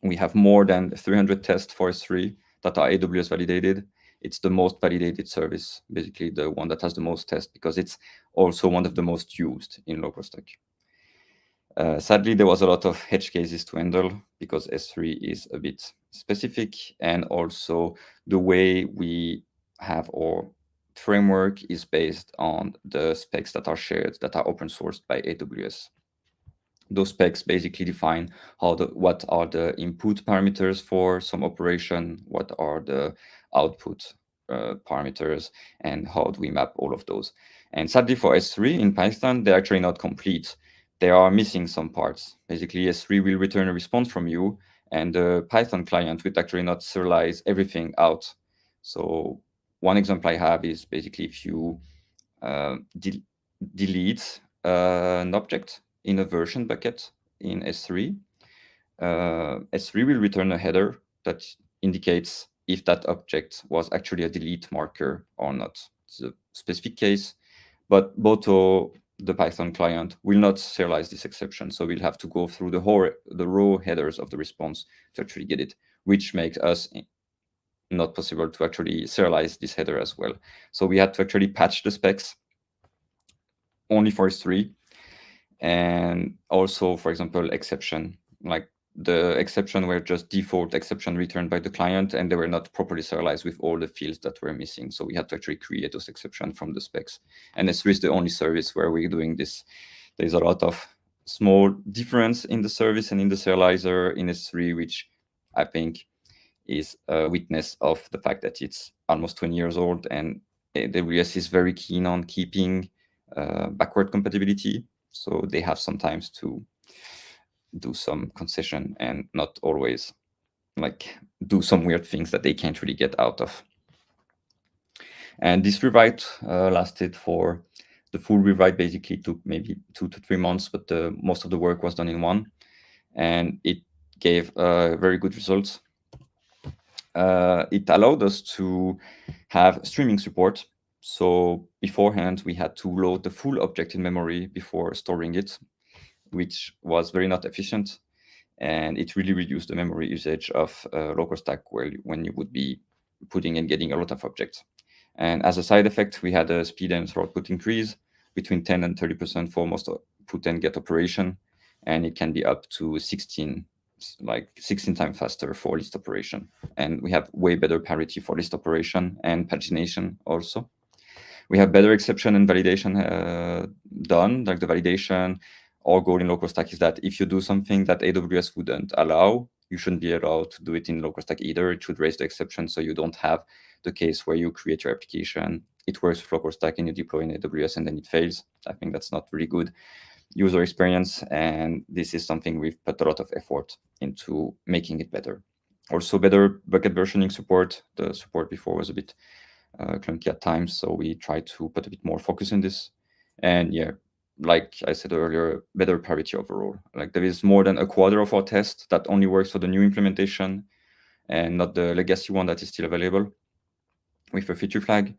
We have more than 300 tests for S3 that are AWS validated. It's the most validated service, basically the one that has the most tests, because it's also one of the most used in LocalStack. Sadly, there was a lot of edge cases to handle because S3 is a bit specific, and also the way we have our framework is based on the specs that are shared, that are open sourced by AWS. Those specs basically define what are the input parameters for some operation, what are the output parameters, and how do we map all of those. And sadly for S3 in Python, they're actually not complete. They are missing some parts. Basically, S3 will return a response from you, and the Python client will actually not serialize everything out. So one example I have is basically if you delete an object in a version bucket in S3, S3 will return a header that indicates if that object was actually a delete marker or not. It's a specific case, but Boto, the Python client, will not serialize this exception. So we'll have to go through the raw headers of the response to actually get it, which makes us not possible to actually serialize this header as well. So we had to actually patch the specs only for S3. And also, for example, exception, like the exception were just default exception returned by the client, and they were not properly serialized with all the fields that were missing. So we had to actually create those exceptions from the specs. And S3 is the only service where we're doing this. There's a lot of small difference in the service and in the serializer in S3, which I think is a witness of the fact that it's almost 20 years old, and AWS is very keen on keeping backward compatibility. So they have sometimes to do some concession and not always like do some weird things that they can't really get out of. And this rewrite lasted for the full rewrite basically took maybe 2 to 3 months, but most of the work was done in one, and it gave very good results. It allowed us to have streaming support. So beforehand, we had to load the full object in memory before storing it, which was very not efficient. And it really reduced the memory usage of LocalStack when you would be putting and getting a lot of objects. And as a side effect, we had a speed and throughput increase between 10 and 30% for most put and get operation. And it can be up to 16 times faster for list operation. And we have way better parity for list operation and pagination also. We have better exception and validation done. Like the validation, our goal in LocalStack is that if you do something that AWS wouldn't allow, you shouldn't be allowed to do it in LocalStack either. It should raise the exception so you don't have the case where you create your application, it works with LocalStack and you deploy in AWS and then it fails. I think that's not really good user experience, and this is something we've put a lot of effort into making it better. Also better bucket versioning support. The support before was a bit clunky at times, so we try to put a bit more focus in this. And yeah, like I said earlier, better parity overall. Like there is more than a quarter of our test that only works for the new implementation and not the legacy one that is still available with a feature flag.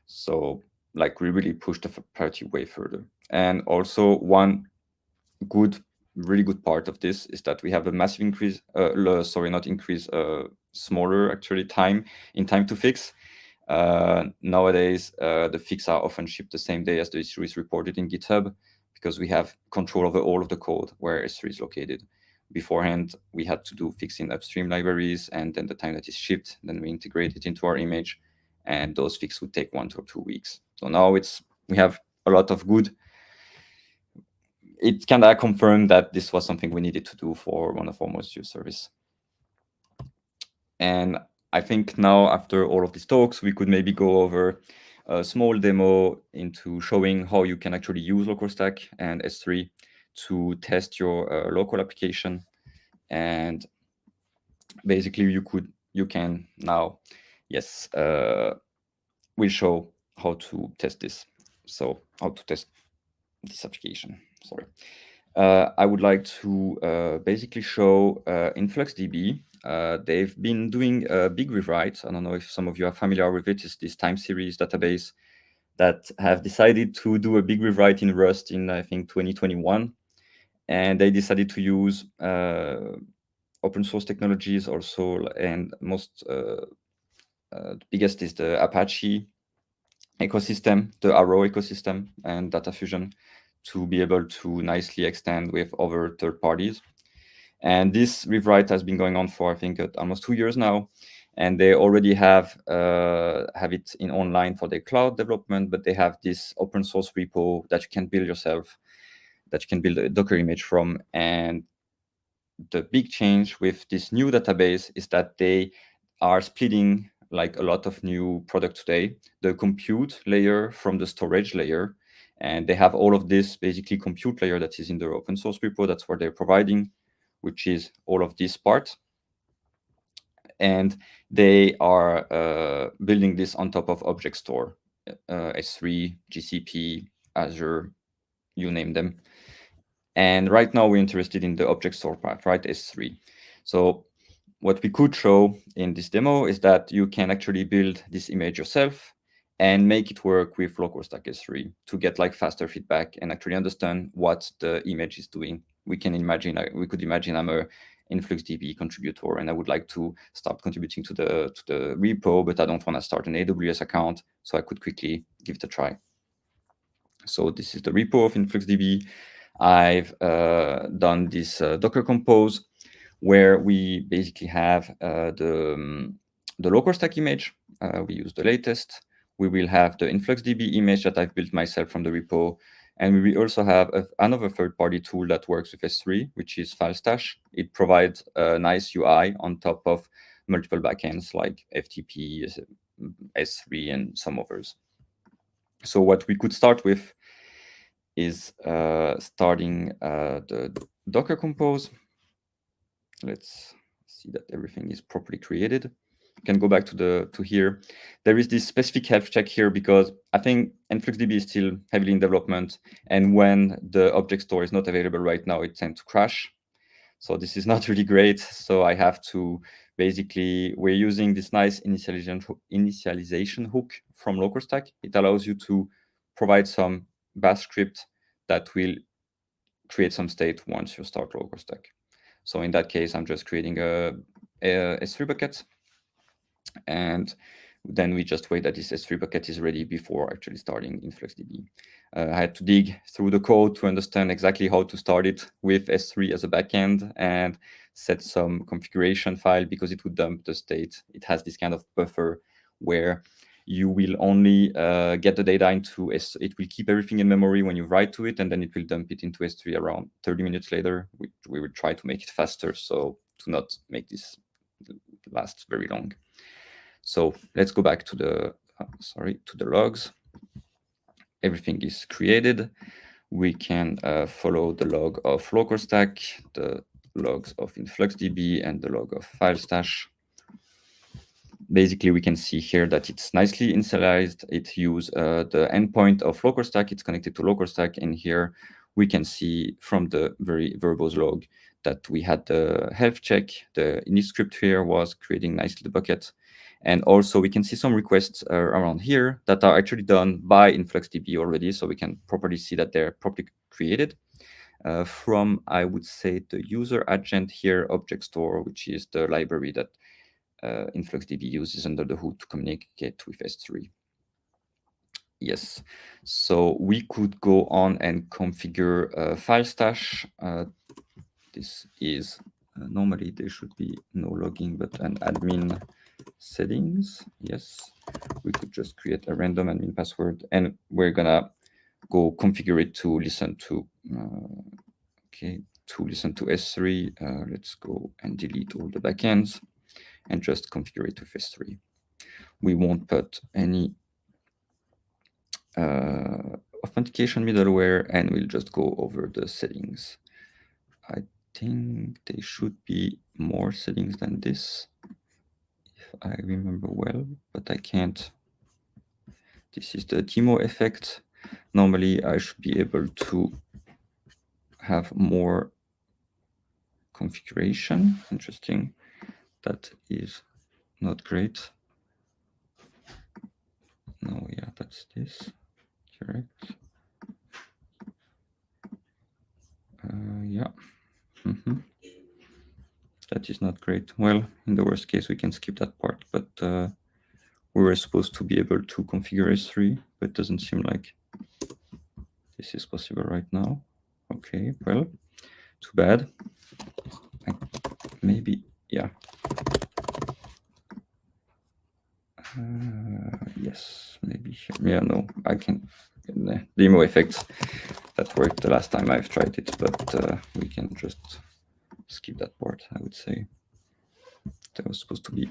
So like we really push the parity way further. And also one really good part of this is that we have a massive increase, smaller actually time to fix. Nowadays, the fix are often shipped the same day as the issue is reported in GitHub, because we have control over all of the code where S3 is located. Beforehand, we had to do fixing upstream libraries, and then the time that is shipped, then we integrate it into our image, and those fixes would take 1 to 2 weeks. So now we have a lot of good. It kind of confirmed that this was something we needed to do for one of our most used service. And I think now, after all of these talks, we could maybe go over a small demo into showing how you can actually use LocalStack and S3 to test your local application. And basically, you can now, yes, we'll show how to test this. So how to test this application. Sorry. I would like to basically show InfluxDB. They've been doing a big rewrite. I don't know if some of you are familiar with it. It's this time series database that have decided to do a big rewrite in Rust in, I think, 2021. And they decided to use open source technologies also, and most the biggest is the Apache ecosystem, the Arrow ecosystem, and Data Fusion to be able to nicely extend with other third parties. And this rewrite has been going on for, I think, almost 2 years now. And they already have it in online for their cloud development, but they have this open source repo that you can build yourself, that you can build a Docker image from. And the big change with this new database is that they are splitting, like a lot of new products today, the compute layer from the storage layer. And they have all of this basically compute layer that is in their open source repo. That's what they're providing, which is all of this part. And they are building this on top of object store, S3, GCP, Azure, you name them. And right now we're interested in the object store part, right? S3. So what we could show in this demo is that you can actually build this image yourself and make it work with LocalStack S3 to get like faster feedback and actually understand what the image is doing. We could imagine I'm a InfluxDB contributor and I would like to start contributing to the repo, but I don't want to start an AWS account, so I could quickly give it a try. So this is the repo of InfluxDB. I've done this Docker Compose, where we basically have the LocalStack image. We use the latest. We will have the InfluxDB image that I've built myself from the repo. And we will also have another third-party tool that works with S3, which is FileStash. It provides a nice UI on top of multiple backends like FTP, S3, and some others. So what we could start with is starting the Docker Compose. Let's see that everything is properly created. You can go back to here. There is this specific health check here because I think InfluxDB is still heavily in development, and when the object store is not available right now, it tends to crash. So this is not really great. So I have to basically, we're using this nice initialization hook from LocalStack. It allows you to provide some bash script that will create some state once you start LocalStack. So in that case, I'm just creating a S3 bucket, and then we just wait that this S3 bucket is ready before actually starting InfluxDB. I had to dig through the code to understand exactly how to start it with S3 as a backend and set some configuration file because it would dump the state. It has this kind of buffer where you will only get the data into S. It will keep everything in memory when you write to it, and then it will dump it into S3 around 30 minutes later. We will try to make it faster, so to not make this last very long. So let's go back to the logs. Everything is created. We can follow the log of LocalStack, the logs of InfluxDB, and the log of FileStash. Basically, we can see here that it's nicely initialized. It uses the endpoint of LocalStack. It's connected to LocalStack. And here we can see from the very verbose log that we had the health check. The init script here was creating nicely the bucket. And also we can see some requests around here that are actually done by InfluxDB already. So we can properly see that they're properly created from, I would say, the user agent here, object store, which is the library that InfluxDB uses under the hood to communicate with S3. Yes, so we could go on and configure FileStash. This is normally there should be no logging, but an admin settings. Yes, we could just create a random admin password, and we're gonna go configure it to listen to. To listen to S3. Let's go and delete all the backends and just configure it with S3. We won't put any authentication middleware, and we'll just go over the settings. I think there should be more settings than this, if I remember well, but I can't. This is the demo effect. Normally, I should be able to have more configuration. Interesting. That is not great. No, yeah, that's this. correct. Yeah. That is not great. Well, in the worst case, we can skip that part, but we were supposed to be able to configure S3, but it doesn't seem like this is possible right now. Okay, well, too bad. Maybe, yeah. Yes, maybe here. Yeah, no, I can. The demo effects that worked the last time I've tried it, but we can just skip that part, I would say. There was supposed to be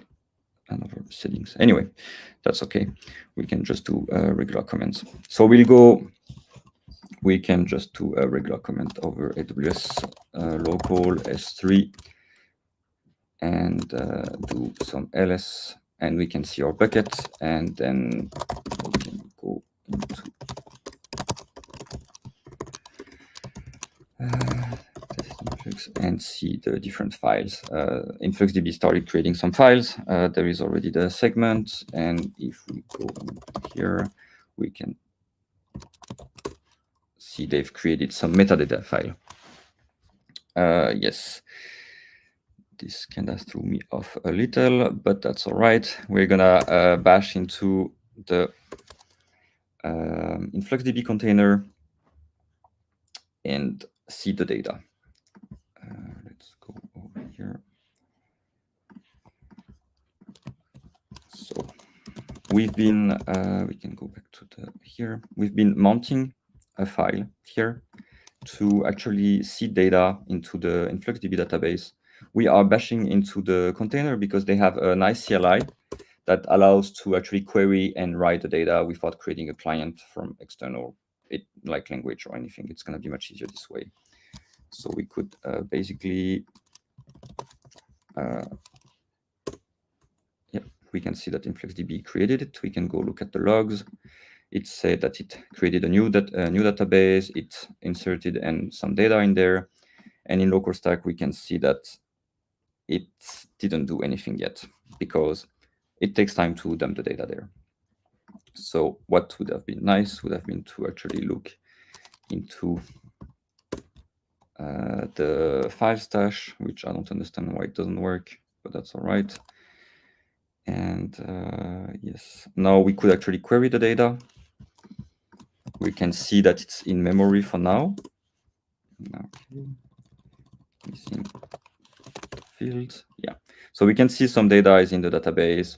another settings. Anyway, that's okay. We can just do regular comments. So we can just do a regular comment over AWS local S3 and do some ls, and we can see our bucket, and then we can go into Influx and see the different files. InfluxDB started creating some files. There is already the segment, and if we go here, we can see they've created some metadata file. Yes, this kind of threw me off a little, but that's all right. We're gonna bash into the InfluxDB container and see the data. Let's go over here. So we've been, we can go back to the here. We've been mounting a file here to actually see data into the InfluxDB database. We are bashing into the container because they have a nice CLI that allows to actually query and write the data without creating a client from external, like language or anything. It's going to be much easier this way. So we could basically, yeah, we can see that InfluxDB created it. We can go look at the logs. It said that it created a new database. It inserted and some data in there. And in LocalStack, we can see that it didn't do anything yet because it takes time to dump the data there. So what would have been nice would have been to actually look into the file stash, which I don't understand why it doesn't work, but that's all right. And yes, now we could actually query the data. We can see that it's in memory for now. Okay. Missing fields. Yeah. So we can see some data is in the database.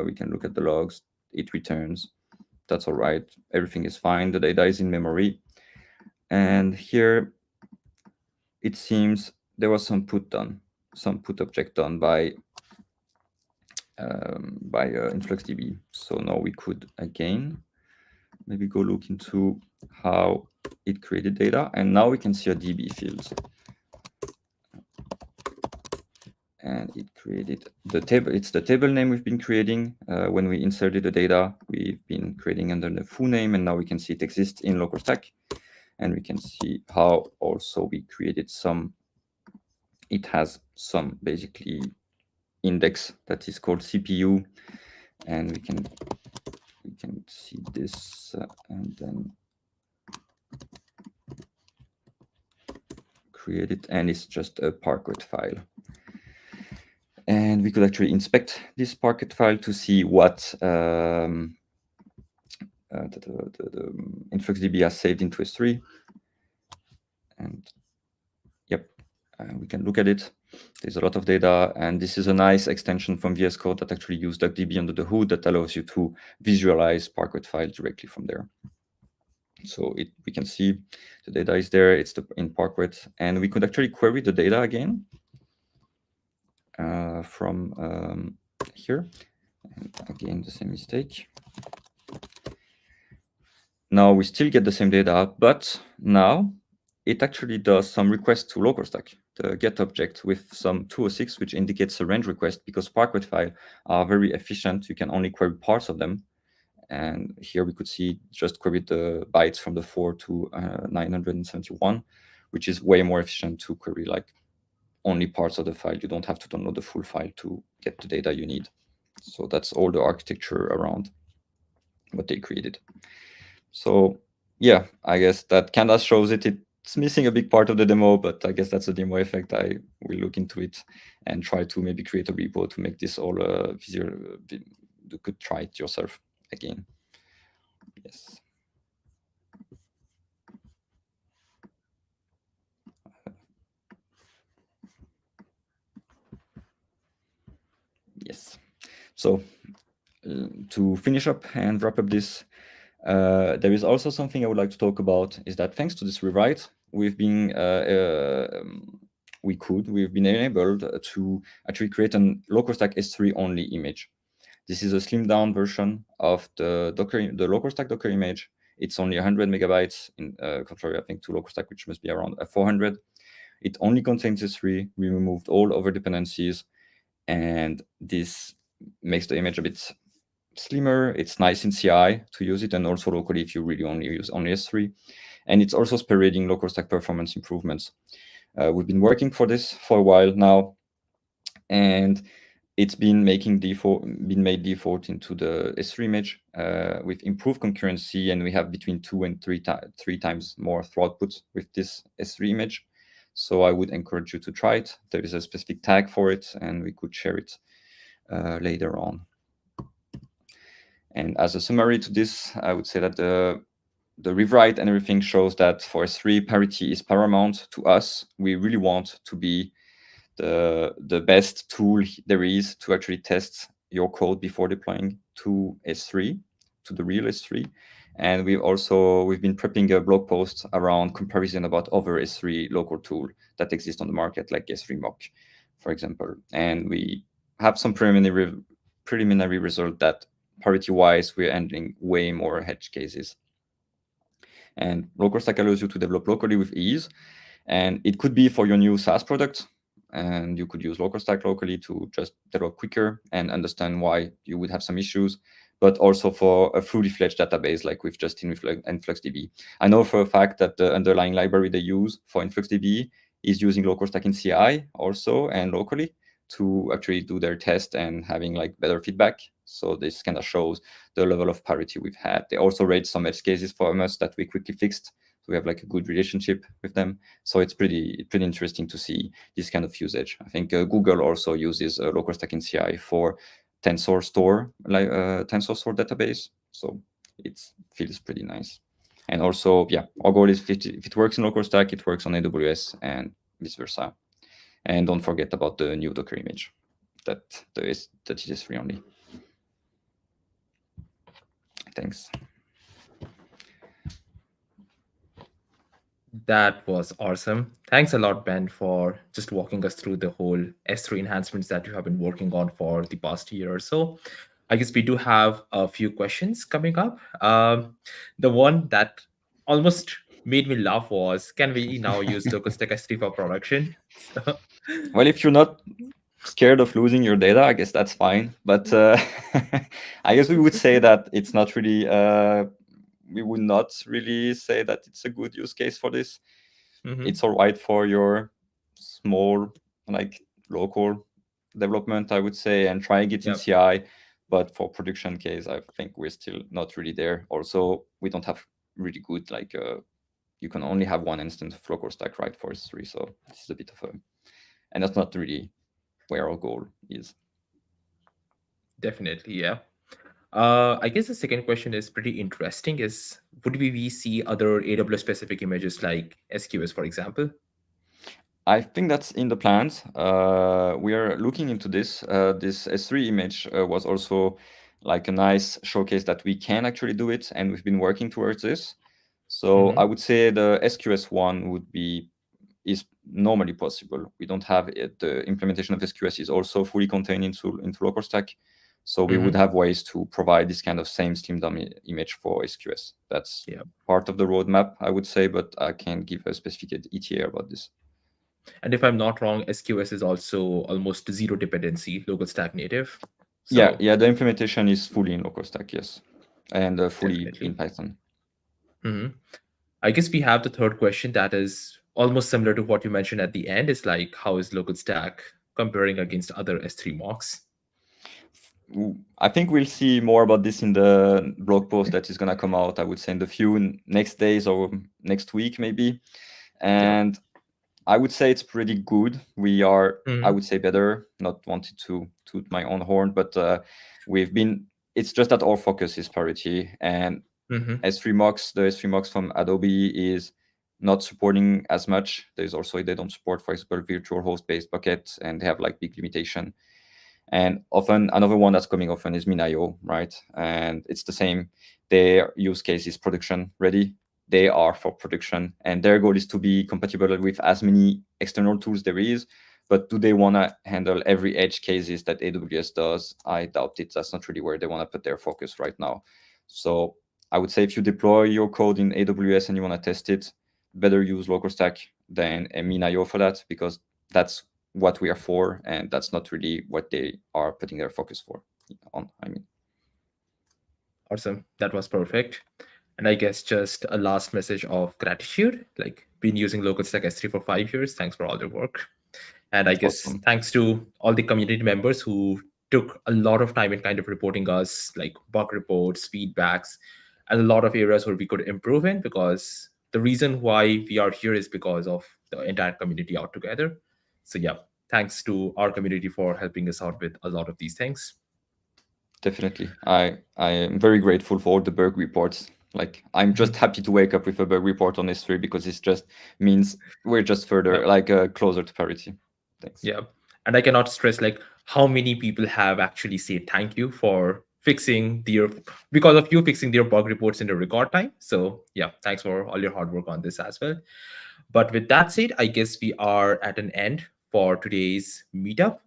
We can look at the logs. It returns. That's all right. Everything is fine. The data is in memory. And here it seems there was some put done, some put object done by InfluxDB. So now we could again maybe go look into how it created data, and now we can see a DB field. And it created the table. It's the table name we've been creating. When we inserted the data, we've been creating under the full name, and now we can see it exists in LocalStack. And we can see how also we created some, it has some basically index that is called CPU. And we can see this and then create it, and it's just a Parquet file. And we could actually inspect this Parquet file to see what the InfluxDB has saved into S3. And yep, we can look at it. There's a lot of data, and this is a nice extension from VS Code that actually uses DuckDB under the hood that allows you to visualize Parquet file directly from there. So we can see the data is there. It's in Parquet, and we could actually query the data again from here. And again, the same mistake. Now we still get the same data, but now it actually does some requests to LocalStack, the get object with some 206, which indicates a range request because Parquet files are very efficient. You can only query parts of them. And here we could see just queried the bytes from the 4 to 971, which is way more efficient to query like only parts of the file. You don't have to download the full file to get the data you need. So that's all the architecture around what they created. So yeah, I guess that kind of shows it. It's missing a big part of the demo, but I guess that's a demo effect. I will look into it and try to maybe create a repo to make this all easier. You could try it yourself again. Yes. Yes. So to finish up and wrap up this, there is also something I would like to talk about, is that thanks to this rewrite, we've been enabled to actually create an LocalStack S3 only image. This is a slimmed down version of the LocalStack Docker image. It's only 100 megabytes in contrary, I think, to LocalStack, which must be around 400. It only contains S3. We removed all over dependencies, and this makes the image a bit slimmer. It's nice in CI to use it, and also locally if you really only use only S3. And it's also spearheading LocalStack performance improvements. We've been working for this for a while now, and it's been made default into the S3 image with improved concurrency, and we have between 2 and 3 times more throughput with this S3 image. So I would encourage you to try it. There is a specific tag for it, and we could share it later on. And as a summary to this, I would say that the rewrite and everything shows that for S3, parity is paramount to us. We really want to be the best tool there is to actually test your code before deploying to S3, to the real S3. And we've been prepping a blog post around comparison about other S3 local tool that exist on the market, like S3 Mock, for example. And we have some preliminary result that parity-wise, we're handling way more edge cases. And LocalStack allows you to develop locally with ease. And it could be for your new SaaS product, and you could use LocalStack locally to just develop quicker and understand why you would have some issues, but also for a fully fledged database like with just InfluxDB. I know for a fact that the underlying library they use for InfluxDB is using LocalStack in CI also and locally to actually do their test and having like better feedback. So this kind of shows the level of parity we've had. They also raised some edge cases for us that we quickly fixed. So we have like a good relationship with them. So it's pretty interesting to see this kind of usage. I think Google also uses LocalStack in CI for tensor store database. So it feels pretty nice. And also, yeah, our goal is if it works in LocalStack, it works on AWS and vice versa. And don't forget about the new Docker image that is free only. Thanks.
That was awesome. Thanks a lot, Ben, for just walking us through the whole S3 enhancements that you have been working on for the past year or so. I guess we do have a few questions coming up. The one that almost made me laugh was, can we now use LocalStack S3 for production? So,
Well, if you're not scared of losing your data, I guess that's fine. But I guess we would say that it's not really, we would not really say that it's a good use case for this. It's all right for your small, like local development, I would say, and trying it in CI. But for production case, I think we're still not really there. Also, we don't have really good, like, you can only have one instance of LocalStack, right, for S3. So this is a bit of a, and that's not really where our goal is.
Definitely, yeah. I guess the second question is pretty interesting. Is would we see other AWS specific images like SQS, for example?
I think that's in the plans. We are looking into this. This S3 image was also like a nice showcase that we can actually do it, and we've been working towards this. So I would say the SQS one is normally possible. We don't have it. The implementation of SQS is also fully contained into LocalStack. So we would have ways to provide this kind of same slimmed down image for SQS. That's part of the roadmap, I would say, but I can't give a specific ETA about this.
And if I'm not wrong, SQS is also almost zero dependency, local stack native. So
yeah, the implementation is fully in LocalStack, yes, and fully
definitely.
in Python.
I guess we have the third question that is almost similar to what you mentioned at the end. Is like, how is local stack comparing against other S3 mocks?
I think we'll see more about this in the blog post that is going to come out, I would say, in the few next days or next week, maybe.
Yeah.
And I would say it's pretty good. We are, I
Mm-hmm.
would say, better. Not wanting to toot my own horn, but we've been. It's just that our focus is parity, and
Mm-hmm.
S3 Mux, the S3 Mux from Adobe is not supporting as much. There's also they don't support, for example, virtual host-based buckets, and they have like big limitation. And often another one that's coming often is Minayo, right? And it's the same. Their use case is production ready. They are for production, and their goal is to be compatible with as many external tools there is. But do they want to handle every edge cases that AWS does? I doubt it. That's not really where they want to put their focus right now. So I would say if you deploy your code in AWS and you want to test it, better use LocalStack than Minayo for that, because that's what we are for, and that's not really what they are putting their focus for on. I mean,
Awesome. That was perfect. And I guess just a last message of gratitude. Like, been using LocalStack S3 for 5 years. Thanks for all the work. And I guess
awesome.
thanks to all the community members who took a lot of time in kind of reporting us like bug reports, feedbacks, and a lot of areas where we could improve in, because the reason why we are here is because of the entire community out together. So yeah, thanks to our community for helping us out with a lot of these things.
Definitely, I am very grateful for all the bug reports. Like, I'm just
Mhm.
happy to wake up with a bug report on S3 because it just means we're just
Yeah.
further like closer to parity. Thanks.
Yeah. And I cannot stress like how many people have actually said thank you for fixing their because of you fixing their bug reports in the record time. So yeah, thanks for all your hard work on this as well. But with that said, I guess we are at an end for today's meetup.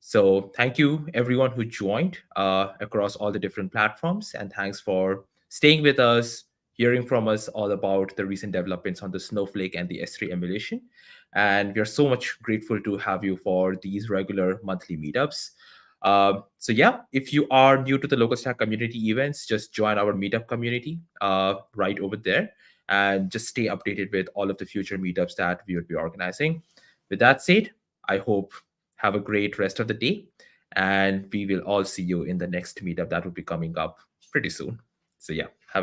So thank you everyone who joined across all the different platforms, and thanks for staying with us, hearing from us all about the recent developments on the Snowflake and the S3 emulation. And we are so much grateful to have you for these regular monthly meetups. So yeah, if you are new to the LocalStack community events, just join our meetup community right over there, and just stay updated with all of the future meetups that we will be organizing. With that said, I hope have a great rest of the day, and we will all see you in the next meetup that will be coming up pretty soon. So, yeah,